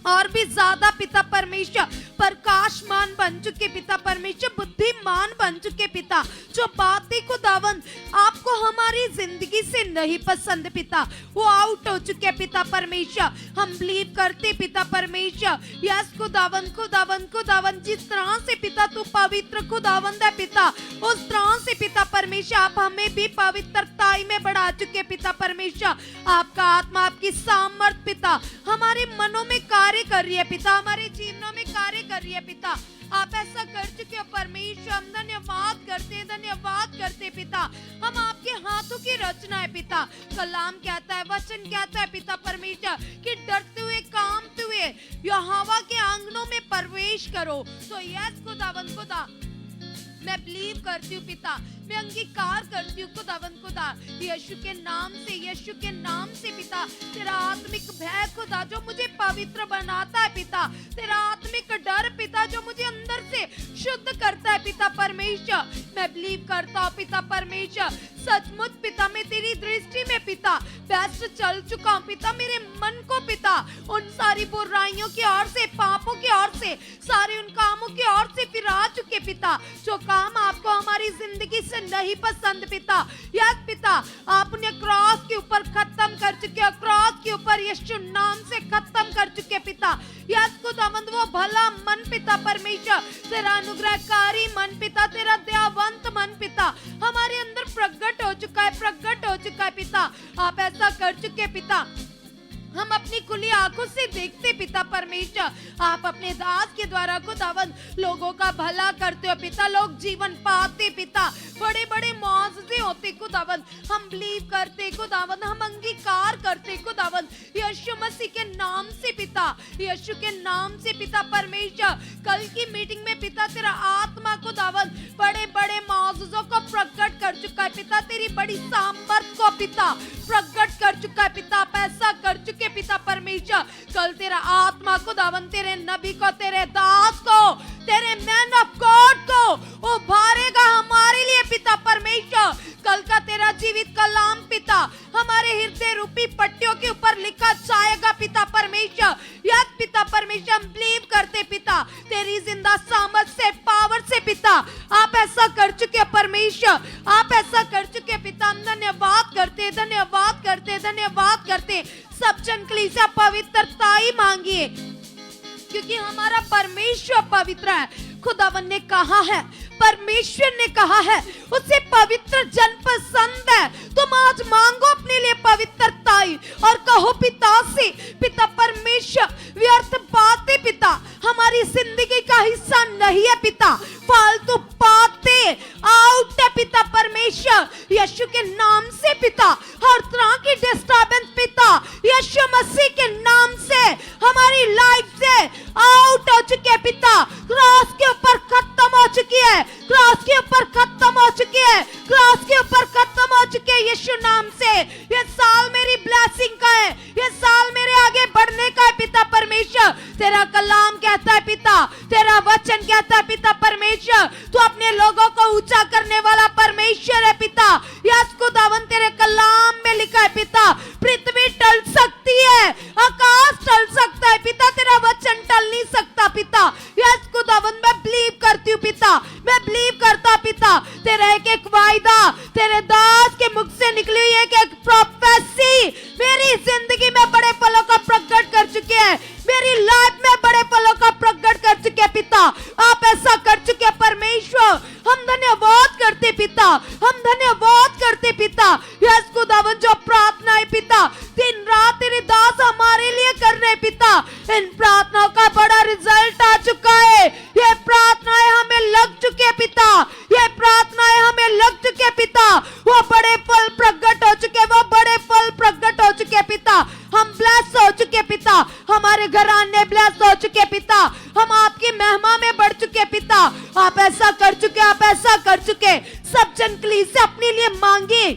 और भी ज्यादा पिता परमेश्वर प्रकाशमान बन चुके पिता परमेश्वर, बुद्धिमान बन चुके पिता, जो बातें खुदावन आपको हमारी जिंदगी से नहीं पसंद पिता वो आउट हो चुके पिता परमेश्वर। हम बिलीव करते पिता परमेश्वर, यस खुदावन खुदावन खुदावन, जिस तरह से पिता तू पवित्र खुदावन है पिता, उस तरह से पिता परमेश्वर आप हमें भी पवित्रताई में बढ़ा चुके पिता परमेश्वर। आपका आत्मा, आपकी सामर्थ पिता हमारे मनों में कार्य कर रही है पिता, हमारे जीवनों में कार्य कर रही है पिता। आप ऐसा कर चुके हो परमेश्वर, हम धन्यवाद करते पिता। हम आपके हाथों की रचना है पिता। कलाम कहता है, वचन कहता है पिता परमेश्वर कि डरते हुए कांपते हुए यहोवा के आंगनों में प्रवेश करो। तो यस खुदावन खुदा, मैं बिलीव करती हूँ पिता, मैं अंगीकार करती हूँ खुदावन खुदा, यीशु के नाम से पिता तेरा आत्मिक भय खुदा जो मुझे पवित्र बनाता है पिता, तेरा आत्मिक डर पिता जो मुझे अंदर से शुद्ध करता है पिता परमेश्वर। मैं बिलीव करता हूँ पिता परमेश्वर, सचमुच पिता मैं तेरी दृष्टि में पिता बेस्ट चल चुका हूँ पिता। मेरे मन को पिता उन सारी बुराइयों की ओर से, पापों की ओर से, सारे उन कामों की ओर से फिरा चुके पिता, जो काम आपको हमारी जिंदगी से नहीं पसंद पिता। यस पिता, आप उन्हें क्रॉस के ऊपर खत्म कर चुके हो, क्रॉस के ऊपर यीशु नाम से खत्म कर चुके पिता। यस खुदावंद, वो भला मन पिता परमेश्वर, तेरा अनुग्रहकारी मन पिता, तेरा दयावंत मन पिता हमारे अंदर प्रकट हो चुका है पिता। आप ऐसा कर चुके पिता, हम अपनी खुली आंखों से देखते पिता परमेश्वर, आप अपने दास के द्वारा खुदावन लोगों का भला करते हो पिता, लोग जीवन पाते पिता, बड़े बड़े मुआवजे होते खुदावन। हम बिलीव करते खुदावन, हम अंगीकार करते खुदावन, यीशु मसीह के नाम से पिता, यीशु के नाम से पिता परमेश्वर। कल की मीटिंग में पिता तेरा आत्मा खुदा खुदावन बड़े बड़े मौजूजों को प्रकट कर चुका है पिता, तेरी बड़ी सामर्थ को पिता प्रकट कर चुका है पिता। आप ऐसा कर चुके पिता परमेश्वर, कल तेरा आत्मा खुदावन तेरे नबी को, तेरे दास को, तेरे मैन ऑफ गॉड को उभारेगा हमारे लिए पिता परमेश्वर। कल का तेरा जीवित कलाम पिता हमारे हृदय रूपी पट्टियों के ऊपर लिखा जाएगा पिता परमेश्वर। यस पिता परमेश्वर, हम बिलीव करते पिता तेरी जिंदा सामर्थ से, पावर से पिता आप ऐसा कर चुके परमेश्वर, आप ऐसा कर चुके पिता। हम धन्यवाद करते, धन्यवाद करते, धन्यवाद करते। सब जन कलीसिया पवित्रता ही मांगिए, क्योंकि हमारा परमेश्वर पवित्र है। खुदावन ने कहा है, परमेश्वर ने कहा है उसे पवित्र जन पसंद है। तुम आज मांगो अपने लिए पवित्रताई और कहो पिता से, पिता परमेश्वर व्यर्थ बातें पिता हमारी जिंदगी का हिस्सा नहीं है पिता, फालतू बातें आउट है पिता परमेश्वर। यीशु के नाम से पिता हर तरह की डिस्टर्बेंस पिता यीशु मसीह के नाम से हमारी लाइफ से आउट हो चुके पिता, क्रॉस के ऊपर खत्म हो चुकी है, क्रॉस के ऊपर खत्म हो चुकी है, क्रॉस के ऊपर खत्म हो चुके हैं यीशु नाम से। ये साल मेरी ब्लेसिंग का है, ये साल मेरे आगे बढ़ने का है पिता परमेश्वर। तेरा कलाम कहता है पिता, तेरा वचन कहता है पिता परमेश्वर, तू अपने लोगों को ऊंचा करने वाला परमेश्वर है पिता। यस खुदावन तेरे कलाम में लिखा है पिता, पृथ्वी टल सकती है, आकाश टल सकता है पिता, तेरा वचन टल नहीं सकता पिता। यस खुदावन मैं बिलीव करती हूँ पिता, मैं बिलीव करता पिता, तेरा एक एक वायदा तेरे दास के मुख से निकली हुई एक एक प्रोफेसी मेरी जिंदगी में बड़े फलों का प्रकट कर चुके हैं, मेरी लाइफ में बड़े फलों का प्रकट कर चुके हैं पिता। आप ऐसा कर चुके हैं परमेश्वर, हम धन्यवाद करते पिता, हम धन्यवाद करते पिता। यस खुदावन जो प्रार्थना है पिता दिन रात तेरे दास हमारे लिए कर रहे पिता, इन प्रार्थनाओं का बड़ा रिजल्ट आ चुका है। ये प्रार्थनाएं हमें लग चुके पिता, ये प्रार्थनाएं हमें लग चुके पिता, वो बड़े फल प्रकट हो चुके, वो बड़े फल प्रकट हो चुके पिता। हम ब्लेस हो चुके पिता, हमारे घराने ब्लेस हो चुके पिता, हम आपकी महिमा में बढ़ चुके पिता। आप ऐसा कर चुके, आप ऐसा कर चुके। सब जन कलीसिया अपने लिए मांगे,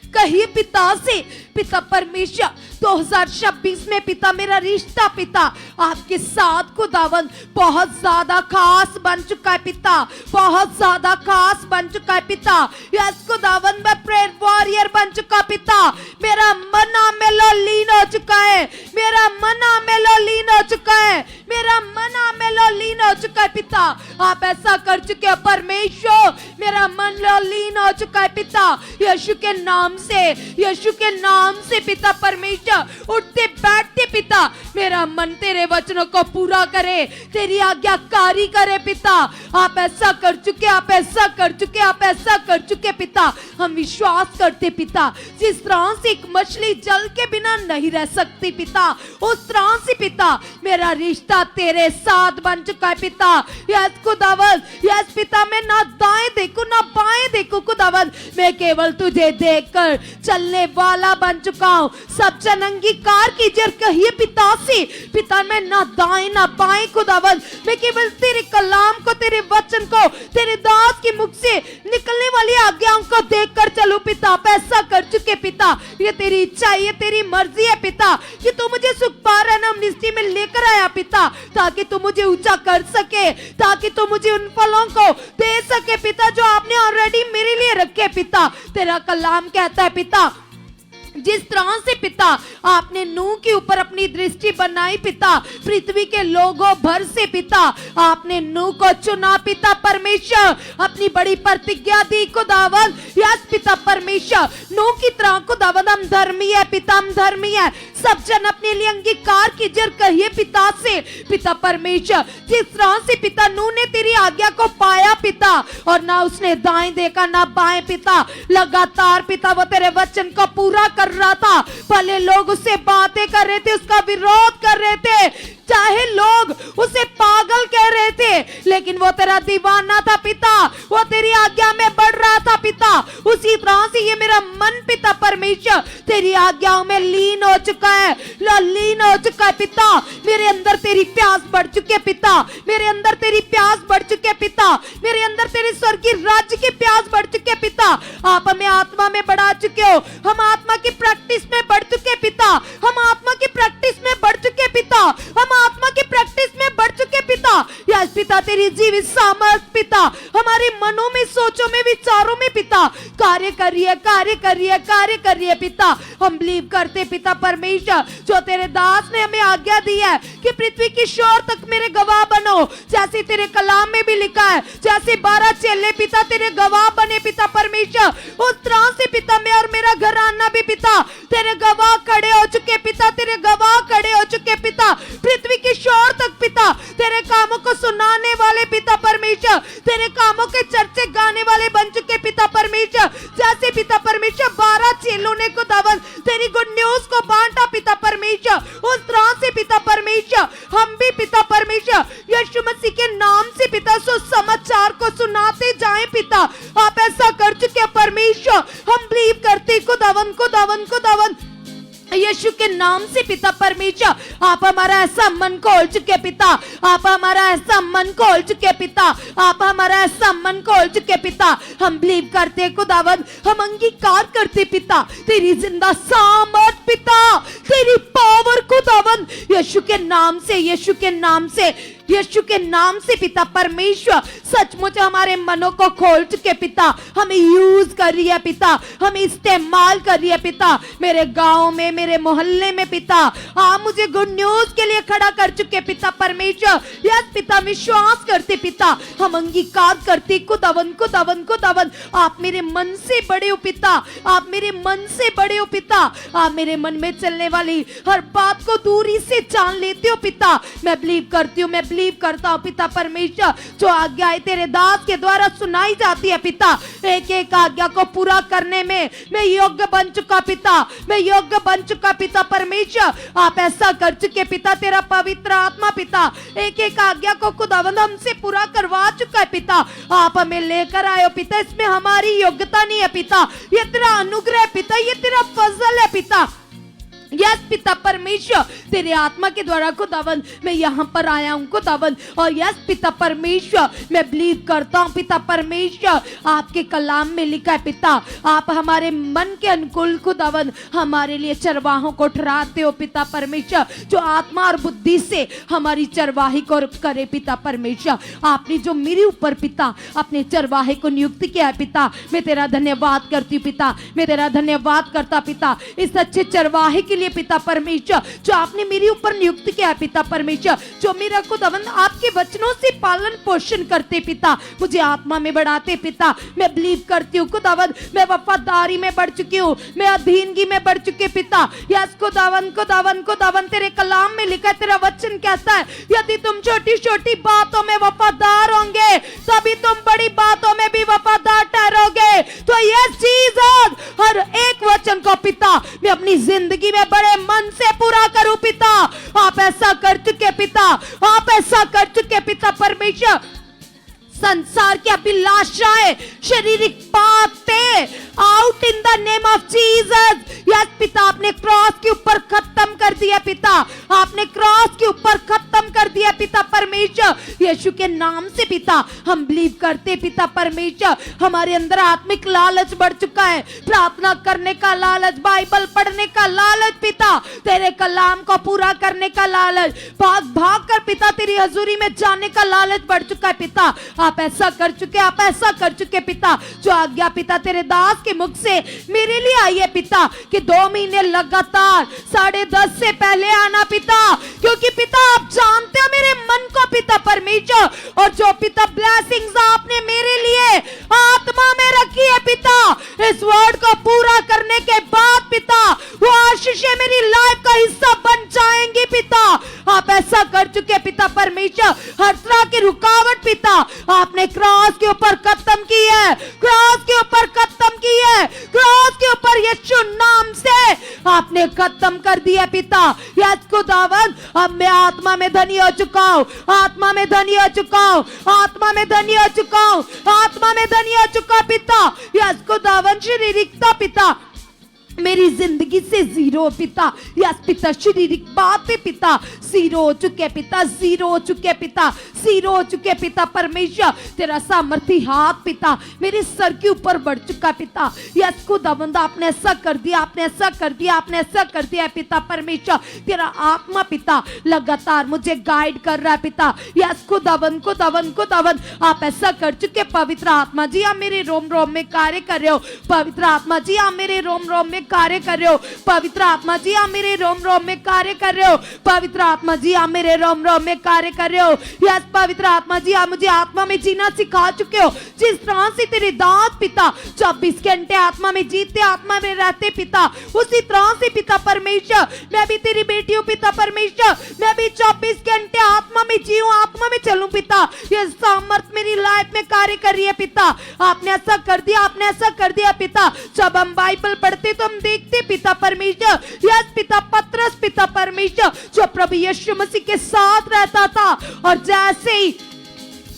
कहिए पिता से, पिता परमेश्वर 2026 में पिता मेरा रिश्ता पिता आपके साथ खुदावन बहुत ज्यादा खास बन चुका है पिता, बहुत ज्यादा खास बन चुका है पिता। यस खुदावन मैं प्रेयर वॉरियर बन चुका पिता, मेरा मना में लो लीन हो चुका है, मेरा मना में लो लीन हो चुका है, मेरा मना में लो लीन हो चुका है पिता। आप ऐसा कर चुके हो परमेश्वर, मेरा मन लो लीन हो चुका है पिता, यीशु के नाम से, यीशु के नाम से पिता परमेश्वर। उठते बैठते पिता मेरा मन तेरे वचनों को पूरा करे, तेरी आज्ञाकारी करे पिता। आप ऐसा कर चुके, आप ऐसा कर चुके, आप ऐसा कर चुके पिता। हम विश्वास करते पिता, जिस तरह से एक मछली जल के बिना नहीं रह सकती पिता, उस तरह से पिता मेरा रिश्ता तेरे साथ बन चुका है पिता। यस खुदावन, यस पिता मैं ना दाएं देखूं ना बाएं देखूं खुदावन, मैं केवल तुझे देखकर चलने वाला बन चुका हूं। सब जन अंगीकार कीजिए, कहिए पिता से, पिता मैं ना दाएं ना बाएं खुदावन, मैं केवल तेरे कलाम को, तेरे वचन को, तेरे दास के मुख से निकलने वाली आज्ञाओं को देखकर चलूं पिता। आप ऐसा कर चुके पिता, ये तेरी इच्छा, ये तेरी मर्जी है पिता कि तू मुझे सुखपार मिनिस्ट्री में लेकर आया पिता, ताकि तू मुझे ऊंचा कर सके, ताकि तू मुझे उन फलों को दे सके पिता जो आपने ऑलरेडी मेरे लिए रखे पिता। तेरा कलाम कहता है पिता, जिस तरह से पिता आपने नूह के ऊपर अपनी दृष्टि बनाई पिता, पृथ्वी के लोगों भर से पिता आपने नूह को चुना पिता परमेश्वर, अपनी बड़ी प्रतिज्ञा दी खुदावन। यस पिता परमेश्वर, नूह की तरह खुदावन हम धर्मी है पिता, हम धर्मी है। सब जन अपने लिए अंगीकार कीजिए, कहिए पिता से, पिता परमेश्वर जिस तरह से पिता नूह ने तेरी आज्ञा को पाया पिता, और ना उसने दाएं देखा ना बाएं पिता, लगातार पिता वो तेरे वचन को पूरा कर रहा था। भले लोग उससे बातें कर रहे थे, उसका विरोध कर रहे थे, चाहे लोग उसे पागल कह रहे थे, लेकिन वो तेरा दीवाना था पिता, वो तेरी आज्ञा में बढ़ रहा था पिता। उसी तरह से ये मेरा मन पिता परमेश्वर तेरी आज्ञाओं में लीन हो चुका है, लीन हो चुका है पिता। मेरे अंदर तेरी प्यास बढ़ चुकी है पिता, मेरे अंदर तेरी प्यास बढ़ चुकी है पिता, मेरे अंदर तेरे स्वर्गीय राज्य की प्यास बढ़ चुकी है पिता। आप हमें आत्मा में बढ़ा चुके हो, हम आत्मा की प्रैक्टिस में बढ़ चुके हैं पिता, हम आत्मा की प्रैक्टिस में बढ़ चुके हैं पिता, हम आत्मा की प्रैक्टिस में बढ़ चुके हैं पिता। यस पिता, तेरी जीवित सामर्थ पिता हमारे मनों में, सोचों में, विचारों में पिता कार्य कर रही है, कार्य कर रही है, कार्य कर रही है पिता। हम बिलीव करते पिता परमेश्वर, जो तेरे दास ने हमें आज्ञा दी है कि पृथ्वी की शोर तक मेरे गवाह बनो, जैसे तेरे कलाम में भी लिखा है, जैसे 12 चेले पिता तेरे गवाह बने पिता परमेश्वर, उस तरह से पिता मैं और मेरा घराना भी पिता तेरे गवाह खड़े हो चुके पिता, तेरे गवाह खड़े हो चुके पिता। पृथ्वी की शोर तक पिता तेरे कामों को सुनाने वाले पिता परमेश्वर, तेरे कामों के चर्चे गाने वाले बन चुके पिता परमेश्वर। जैसे पिता परमेश्वर 12 चेलों ने खुदावन तेरी गुड न्यूज को बांटा पिता परमेश्वर, उस तरह से पिता परमेश्वर हम भी पिता परमेश्वर यीशु मसीह के नाम से पिता सुसमाचार को सुनाते जाएं पिता। आप ऐसा कर चुके परमेश्वर, हम बिलीव करते खुदावन खुदावन खुदावन यीशु के नाम से पिता परमेश्वर। आप हमारा ऐसा मन खोल चुके पिता, आप हमारा ऐसा मन खोल चुके पिता, आप हमारा ऐसा मन खोल चुके पिता। हम बिलीव करते खुदावन, हम अंगीकार करते पिता तेरी जिंदा सामर्थ पिता, तेरी पावर खुदावन यीशु के नाम से, यीशु के नाम से, यीशु के नाम से पिता परमेश्वर सचमुच हमारे मनों को खोल चुके पिता, हमें यूज कर रही है पिता, हमें इस्तेमाल कर रही है पिता। मेरे गांव में, मेरे मोहल्ले में पिता आप मुझे गुड न्यूज के लिए खड़ा कर चुके पिता परमेश्वर। यस पिता, विश्वास करते पिता, हम अंगीकार करते खुदावन खुदावन खुदावन आप मेरे मन से बड़े हो पिता, आप मेरे मन से बड़े हो पिता, आप मेरे मन में चलने वाली हर बात को दूरी से जान लेते हो पिता। मैं बिलीव करती हूँ, मैं बिलीव करता हूँ पिता परमेश्वर, जो आज्ञाएं तेरे दास के द्वारा सुनाई जाती है पिता, एक एक आज्ञा को पूरा करने में मैं योग्य बन चुका पिता, मैं योग्य बन चुका पिता परमेश्वर। आप ऐसा कर चुके पिता, तेरा पवित्र आत्मा पिता एक एक आज्ञा को खुदावंद हमसे पूरा करवा चुका है पिता। आप हमें लेकर आए हो पिता, इसमें हमारी योग्यता नहीं है पिता, ये तेरा अनुग्रह है पिता, ये तेरा फजल है पिता। यस पिता परमेश्वर, तेरे आत्मा के द्वारा खुदावन मैं यहाँ पर आया हूँ खुदावन, और यस पिता परमेश्वर मैं बिलीव करता हूँ पिता परमेश्वर, आपके कलाम में लिखा है पिता आप हमारे मन के अनुकूल खुदावन हमारे लिए चरवाहों को ठहराते हो पिता परमेश्वर, जो आत्मा और बुद्धि से हमारी चरवाही को करे पिता परमेश्वर। आपने जो मेरे ऊपर पिता अपने चरवाहे को नियुक्त किया है पिता, मैं तेरा धन्यवाद करती हूँ पिता, मैं तेरा धन्यवाद करता पिता इस अच्छे चरवाहे के लिए पिता परमेश्वर, जो आपने मेरे ऊपर नियुक्त किया है पिता परमेश्वर, जो मेरा खुदावन आपके वचनों से पालन पोषण करते पिता, मुझे आत्मा में बढ़ाते पिता। मैं बिलीव करती हूँ खुदावन, मैं वफादारी में बढ़ चुकी हूँ, मैं अधीनगी में बढ़ चुके पिता। यस खुदावन खुदावन खुदावन तेरे कलाम में लिखा है, तेरा वचन कहता है यदि तुम छोटी छोटी बातों में वफादार होंगे तभी तुम बड़ी बातों में भी वफादार ठहरोगे। तो यस जीसस, हर एक वचन को पिता मैं अपनी जिंदगी में बड़े मन से पूरा करूं पिता। आप ऐसा कर चुके पिता, आप ऐसा कर चुके पिता परमेश्वर। संसार की अभिलाषाएं, शारीरिक बातें out in the name of Jesus. Yes पिता, आपने क्रॉस के ऊपर खत्म कर दिया पिता, आपने क्रॉस के ऊपर खत्म कर दिया पिता परमेश्वर। यीशु के नाम से पिता हम बिलीव करते पिता परमेश्वर, हमारे अंदर आत्मिक लालच बढ़ चुका है, प्रार्थना करने का लालच, बाइबल पढ़ने का लालच पिता, तेरे कलाम को पूरा करने का लालच, भाग भाग कर पिता तेरी हजूरी में जाने का लालच बढ़ चुका है पिता। आप ऐसा कर चुके, आप ऐसा कर चुके पिता, जो आज्ञा पिता तेरे दास के मुख से मेरे लिए आई है पिता कि 2 महीने लगातार 10:30 से पहले आना पिता, क्योंकि पिता आप जानते हो मेरे मन को पिता परमेश्वर, और जो पिता ब्लेसिंग्स आपने मेरे लिए आत्मा में रखी है पिता, इस वर्ड को पूरा करने के बाद पिता वो आशीषें मेरी लाइफ का हिस्सा बन जाएंगी पिता। आप ऐसा कर चुके पिता परमेश्वर, हर तरह की रुकावट पिता आपने क्रॉस के ऊपर खत्म की है, क्रॉस के ऊपर खत्म की है, क्रॉस के ऊपर यीशु नाम से आपने खत्म कर दिया पिता। यस खुदावन, अब मैं आत्मा में धनी हो चुका हूँ, आत्मा में धनी हो चुका हूँ, आत्मा में धनी हो चुका हूँ, आत्मा में धनी हो चुका पिता। यस खुदावन, शारीरिकता पिता मेरी जिंदगी से जीरो पिता। यस पिता, शारीरिक बातें पिता जीरो हो चुके पिता, जीरो हो चुके पिता, जीरो हो चुके पिता। परमेश्वर तेरा सामर्थी हाथ पिता मेरे सर के ऊपर बढ़ चुका पिता। यस खुदावंद, आपने ऐसा कर दिया, आपने ऐसा कर दिया, आपने ऐसा कर दिया पिता। परमेश्वर तेरा आत्मा पिता लगातार मुझे गाइड कर रहा है पिता। यस खुदावंद, खुदावंद, खुदावंद, आप ऐसा कर चुके। पवित्र आत्मा जी, आप मेरे रोम रोम में कार्य कर रहे हो। पवित्र आत्मा जी, आप मेरे रोम रोम में कार्य कर रहे हो। पवित्र आत्मा जी, आप मेरे रोम रोम में कार्य कर रहे हो। पवित्र आत्मा जी, आप मेरे रोम रोम में कार्य कर रहे हो। यस पवित्र आत्मा जी, आप मुझे आत्मा में जीना सिखा चुके हो। जिस तरह से तेरे दास पिता 24 घंटे आत्मा में जीते, आत्मा में रहते पिता, उसी तरह से पिता परमेश्वर मैं भी तेरी बेटी हूँ पिता। परमेश्वर मैं भी 24 घंटे आत्मा में जीऊं, आत्मा में चलूं पिता। ये सामर्थ मेरी लाइफ में कार्य कर रही है पिता। आपने ऐसा कर दिया, आपने ऐसा कर दिया पिता। जब हम बाइबल पढ़ते तो हम देखते पिता परमेश्वर, यस पिता पतरस पिता परमेश्वर जो प्रभु यीशु मसीह के साथ रहता था, और जैसे ही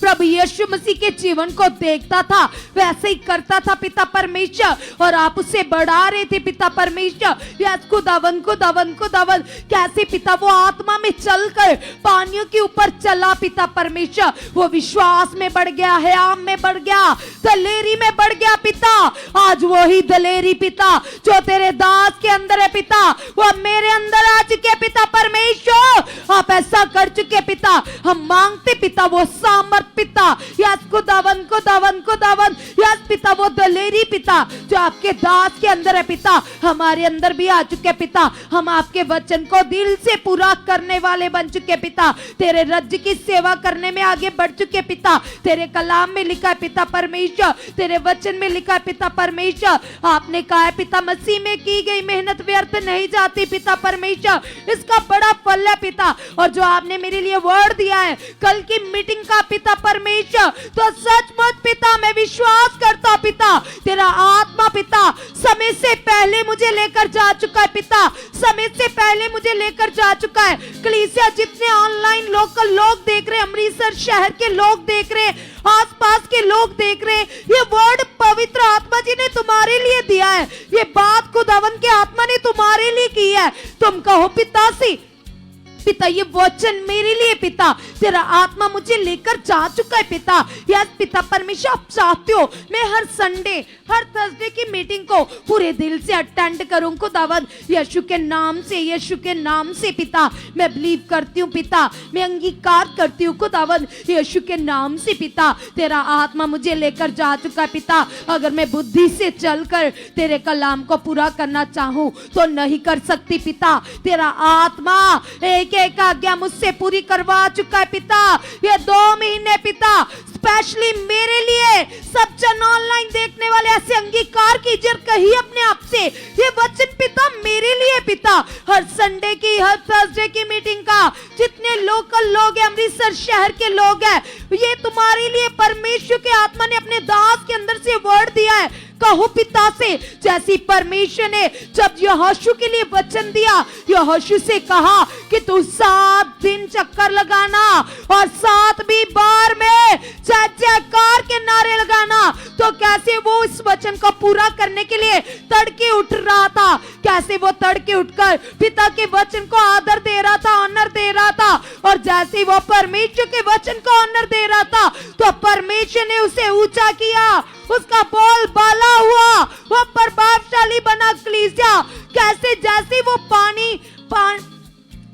प्रभु यीशु मसीह के जीवन को देखता था वैसे ही करता था पिता परमेश्वर, और आप उसे बढ़ा रहे थे पिता परमेश्वर। यस खुदावन, खुदावन, खुदावन, कैसे पिता वो आत्मा में चलकर पानियों के ऊपर चला पिता परमेश्वर। वो विश्वास में बढ़ गया, हयाम में बढ़ गया, दलेरी में बढ़ गया पिता। आज वही दलेरी पिता जो तेरे दास के अंदर है पिता, वो मेरे अंदर आ चुके पिता परमेश्वर। आप ऐसा कर चुके पिता। हम मांगते पिता वो सामर्थ पिता। यस खुदावन, खुदावन, खुदावन, यस पिता वो दलेरी पिता जो आपके दास के अंदर है पिता, हमारे अंदर भी आ चुके पिता। हम आपके वचन को दिल से पूरा करने वाले बन चुके पिता। तेरे राज्य की सेवा करने में आगे बढ़ चुके पिता। तेरे कलाम में लिखा है पिता परमेश्वर, तेरे वचन में लिखा है पिता परमेश्वर। आपने कहा है पिता मसीह में की गई मेहनत व्यर्थ नहीं जाती पिता परमेश्वर, इसका बड़ा फल है पिता। और जो आपने मेरे लिए वर्ड दिया है कल की मीटिंग का पिता परमेश्वर, तो सचमुच पिता मैं विश्वास करता पिता तेरा आत्मा पिता समय से पहले मुझे लेकर जा चुका है पिता, समय से पहले मुझे लेकर जा चुका है। कलीसिया जितने ऑनलाइन लोकल लोग देख रहे, अमृतसर शहर के लोग देख रहे, आसपास के लोग देख रहे, ये वर्ड पवित्र आत्मा जी ने तुम्हारे लिए दिया है। ये बात खुदावन के आत्मा ने तुम्हारे लिए की है। तुम कहो पिता से पिता ये वचन मेरे लिए पिता तेरा आत्मा मुझे लेकर जा चुका है पिता। यस पिता परमेश्वर, आप चाहते हो मैं हर संडे हर थर्सडे की मीटिंग को पूरे दिल से अटेंड करूं खुदावन। यीशु के नाम से, यीशु के नाम से पिता मैं बिलीव करती हूँ पिता, मैं अंगीकार करती हूँ खुदावन। यीशु के नाम से पिता तेरा आत्मा मुझे लेकर जा चुका है पिता। अगर मैं बुद्धि से चलकर तेरे कलाम को पूरा करना चाहूं तो नहीं कर सकती पिता। तेरा आत्मा एक एक आज्ञा मुझसे पूरी करवा चुका है पिता। ये 2 महीने पिता स्पेशली मेरे लिए, सब जन ऑनलाइन देखने वाले ऐसे अंगीकार कीजिए, कहिए अपने आप से ये वचन पिता मेरे लिए पिता। हर संडे की, हर थर्सडे की मीटिंग का जितने लोकल लोग हैं, अमृतसर शहर के लोग हैं, ये तुम्हारे लिए परमेश्वर के आत्मा ने अपने दास के अंदर से वर्ड दिया है। कहो पिता से, जैसी परमेश्वर ने जब यहोशू के लिए वचन दिया, यहोशू से कहा कि तू 7 दिन चक्कर लगाना और 7वीं बार में जय जयकार के नारे लगाना। तो कैसे वो इस वचन को पूरा करने के लिए तड़के उठ रहा था, कैसे वो तड़के उठकर पिता के वचन को आदर दे रहा था, ऑनर दे रहा था। और जैसे वो परमेश्वर के वचन को ऑनर दे रहा था तो परमेश्वर ने उसे ऊंचा किया, उसका बोल बाला हुआ, वो प्रभावशाली बना। कलीसिया कैसे जैसे वो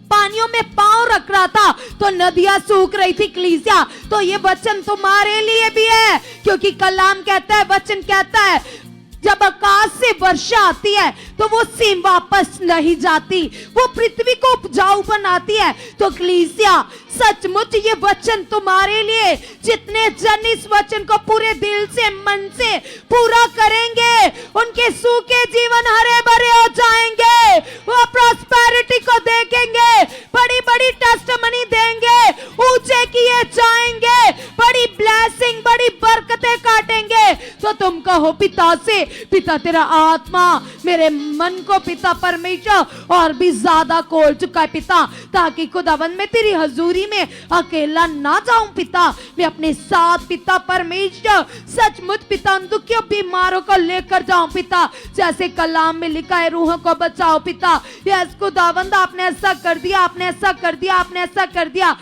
पानियों में पांव रख रहा था तो नदियां सूख रही थी। कलीसिया तो ये वचन तुम्हारे लिए भी है, क्योंकि कलाम कहता है, वचन कहता है जब आकाश से वर्षा आती है तो वो सेम वापस नहीं जाती, वो पृथ्वी को उपजाऊ बनाती है। तो कलीसिया सचमुच ये वचन तुम्हारे लिए, जितने जन इस वचन को पूरे दिल से मन से पूरा करेंगे उनके सूखे जीवन हरे भरे हो जाएंगे, वो प्रॉस्पेरिटी को देखेंगे, बड़ी बड़ी टेस्टिमनी देंगे, ऊंचे किए जाएंगे, बड़ी ब्लेसिंग, बड़ी बरकतें काटेंगे। तो तुम कहो पिता से, पिता तेरा आत्मा मेरे मन को पिता परमेश्वर और भी ज्यादा खोल चुका है पिता, ताकि खुदावन मैं तेरी हजूरी में अकेला ना जाऊं पिता। मैं अपने साथ पिता परमेश्वर सचमुच पिता उन दुखियों बीमारों को लेकर जाऊं पिता, जैसे कलाम में लिखा है रूहों को बचाओ पिता। यस खुदावंद आपने ऐसा कर दिया, आपने ऐसा कर दिया, आपने ऐसा कर दिया।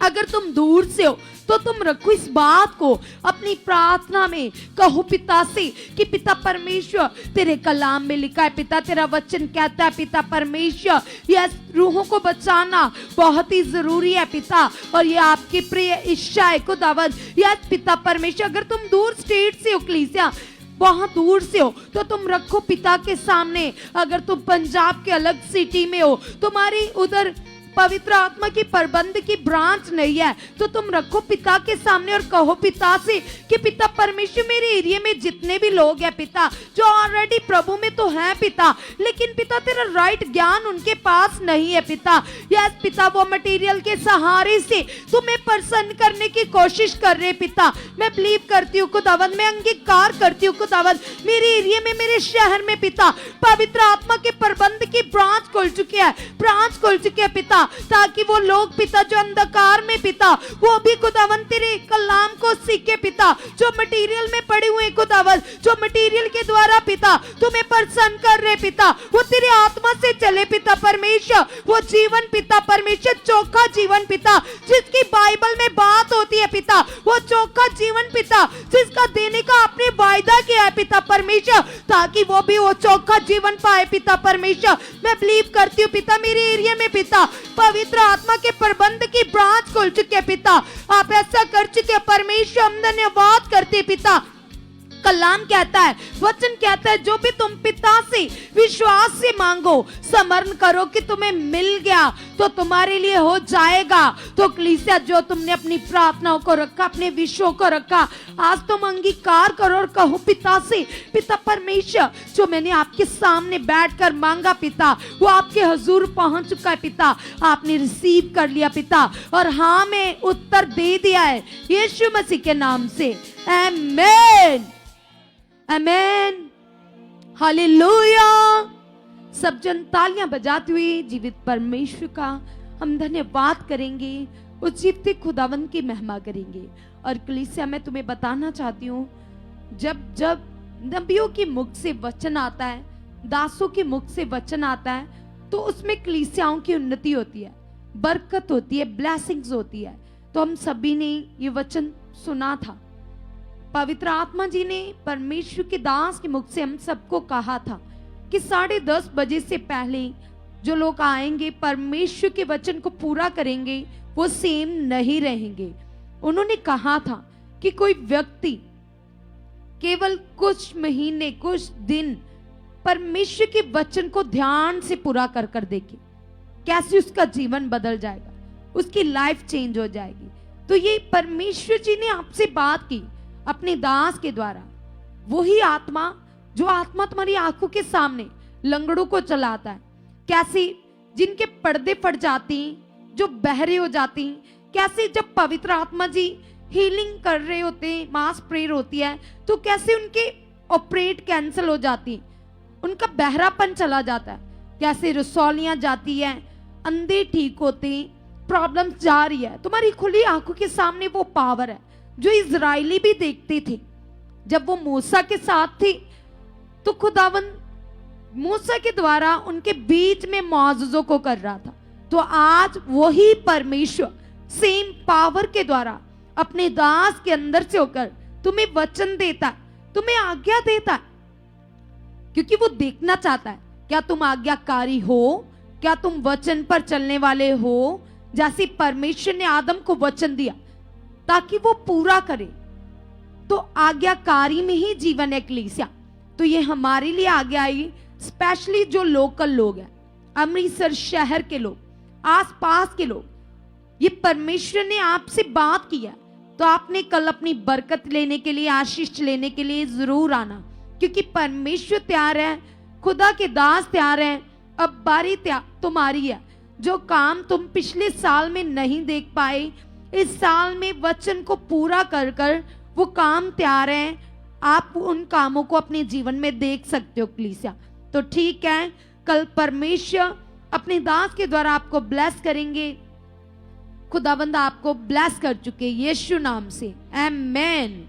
अगर तुम दूर से हो तो तुम रखो इस बात को अपनी प्रार्थना में, कहो पिता से कि पिता परमेश्वर तेरे कलाम में लिखा है पिता, तेरा वचन कहता है पिता परमेश्वर यस रूहों को बचाना बहुत ही जरूरी है पिता, और ये आपकी प्रिय इच्छा है खुदावंद। यस पिता परमेश्वर अगर तुम दूर स्टेट से हो कलीसिया, बहुत दूर से हो, तो तुम रखो पिता के सामने। अगर तुम पंजाब के अलग सिटी में हो, तुम्हारी उधर पवित्र आत्मा की प्रबंध की ब्रांच नहीं है, तो तुम रखो पिता के सामने और कहो पिता से कि पिता परमेश्वर मेरे एरिया में जितने भी लोग हैं पिता जो ऑलरेडी प्रभु में तो हैं पिता, लेकिन पिता तेरा राइट ज्ञान उनके पास नहीं है पिता। यस पिता वो मटेरियल के सहारे से तुम्हें प्रसन्न करने की कोशिश कर रहे पिता। मैं बिलीव करती हूँ खुदावंद, मैं अंगीकार करती हूँ खुदावंद, मेरे एरिया में मेरे शहर में पिता पवित्र आत्मा के प्रबंध की ब्रांच खुल चुकी है, ब्रांच खुल चुकी है पिता, ताकि वो लोग पिता जो अंधकार में पिता वो भी खुदावंद तेरे कलाम को सीखे पिता, जो मटेरियल में पड़े हुए खुदावंद, जो मटेरियल के द्वारा पिता तुम्हें प्रसन्न कर रहे पिता, वो तेरे आत्मा से चले पिता परमेश्वर। वो जीवन पिता परमेश्वर चोखा जीवन पिता जिसकी बाइबल में बात होती है पिता, वो चोखा जीवन पिता जिसका देने का आपने वायदा किया है पिता परमेश्वर, ताकि वो भी वो चोखा जीवन पाए पिता परमेश्वर। मैं बिलीव करती हूँ पिता मेरे एरिया में पिता पवित्र आत्मा के प्रबंध की ब्रांच खुल चुके हैं पिता, आप ऐसा कर चुके हैं परमेश्वर, हम धन्यवाद करते पिता। कलाम कहता है, वचन कहता है जो भी तुम पिता से विश्वास से मांगो, समरण करो कि तुम्हें मिल गया तो तुम्हारे लिए हो जाएगा। तो कलीसिया जो तुमने अपनी प्रार्थनाओं को रखा, अपने विषयों को रखा, आज तुम अंगीकार करो और कहो पिता से, पिता परमेश्वर जो मैंने आपके सामने बैठकर मांगा पिता वो आपके हुजूर पहुंच चुका है पिता, आपने रिसीव कर लिया पिता, और हाँ मैं उत्तर दे दिया है यीशु मसीह के नाम से। आमीन आमीन हालेलुया। सब जन तालियां बजाते हुए जीवित परमेश्वर का हम धन्यवाद करेंगे, उस जीवते खुदावन की महिमा करेंगे। और कलीसिया मैं तुम्हें बताना चाहती हूँ, जब जब नबियों के मुख से वचन आता है, दासों के मुख से वचन आता है, तो उसमें कलीसियाओं की उन्नति होती है, बरकत होती है, ब्लेसिंग्स होती है। तो हम सभी ने ये वचन सुना था, पवित्र आत्मा जी ने परमेश्वर के दास के मुख से हम सबको कहा था कि 10:30 बजे से पहले जो लोग आएंगे परमेश्वर के वचन को पूरा करेंगे वो सेम नहीं रहेंगे। उन्होंने कहा था कि कोई व्यक्ति केवल कुछ महीने कुछ दिन परमेश्वर के वचन को ध्यान से पूरा कर कर देखे, कैसे उसका जीवन बदल जाएगा, उसकी लाइफ चेंज हो जाएगी। तो ये परमेश्वर जी ने आपसे बात की अपने दास के द्वारा, वही आत्मा जो आत्मा तुम्हारी आंखों के सामने लंगड़ों को चलाता है, कैसे जिनके पर्दे फट जाती, जो बहरे हो जाती, कैसे जब पवित्र आत्मा जी हीलिंग कर रहे होते, मास प्रेयर होती है, तो कैसे उनके ऑपरेट कैंसिल हो जाती, उनका बहरापन चला जाता है, कैसे रसौलियां जाती है, अंधे ठीक होते, प्रॉब्लम्स जा रही है। तुम्हारी खुली आंखों के सामने वो पावर है जो इजराइली भी देखते थे। जब वो मूसा के साथ थे तो खुदावन मूसा के द्वारा उनके बीच में मौजूजों को कर रहा था। तो आज वही परमेश्वर सेम पावर के द्वारा अपने दास के अंदर से होकर तुम्हें वचन देता है, तुम्हें आज्ञा देता है, क्योंकि वो देखना चाहता है क्या तुम आज्ञाकारी हो, क्या तुम वचन पर चलने वाले हो, जैसे परमेश्वर ने आदम को वचन दिया ताकि वो पूरा करे। तो आज्ञाकारी में ही जीवन है कलीसिया। तो ये हमारे लिए आज्ञा आई, स्पेशली जो लोकल लोग हैं, अमृतसर शहर के लोग, आसपास के लोग, ये परमेश्वर ने आपसे बात किया तो आपने कल अपनी बरकत लेने के लिए, आशीष लेने के लिए जरूर आना, क्योंकि परमेश्वर तैयार है, खुदा के दास तैयार है, अब बारी तुम्हारी है। जो काम तुम पिछले साल में नहीं देख पाए, इस साल में वचन को पूरा कर कर वो काम तैयार है, आप उन कामों को अपने जीवन में देख सकते हो कलीसिया। तो ठीक है, कल परमेश्वर अपने दास के द्वारा आपको ब्लेस करेंगे। खुदाबंद आपको ब्लेस कर चुके यीशु नाम से, आमेन।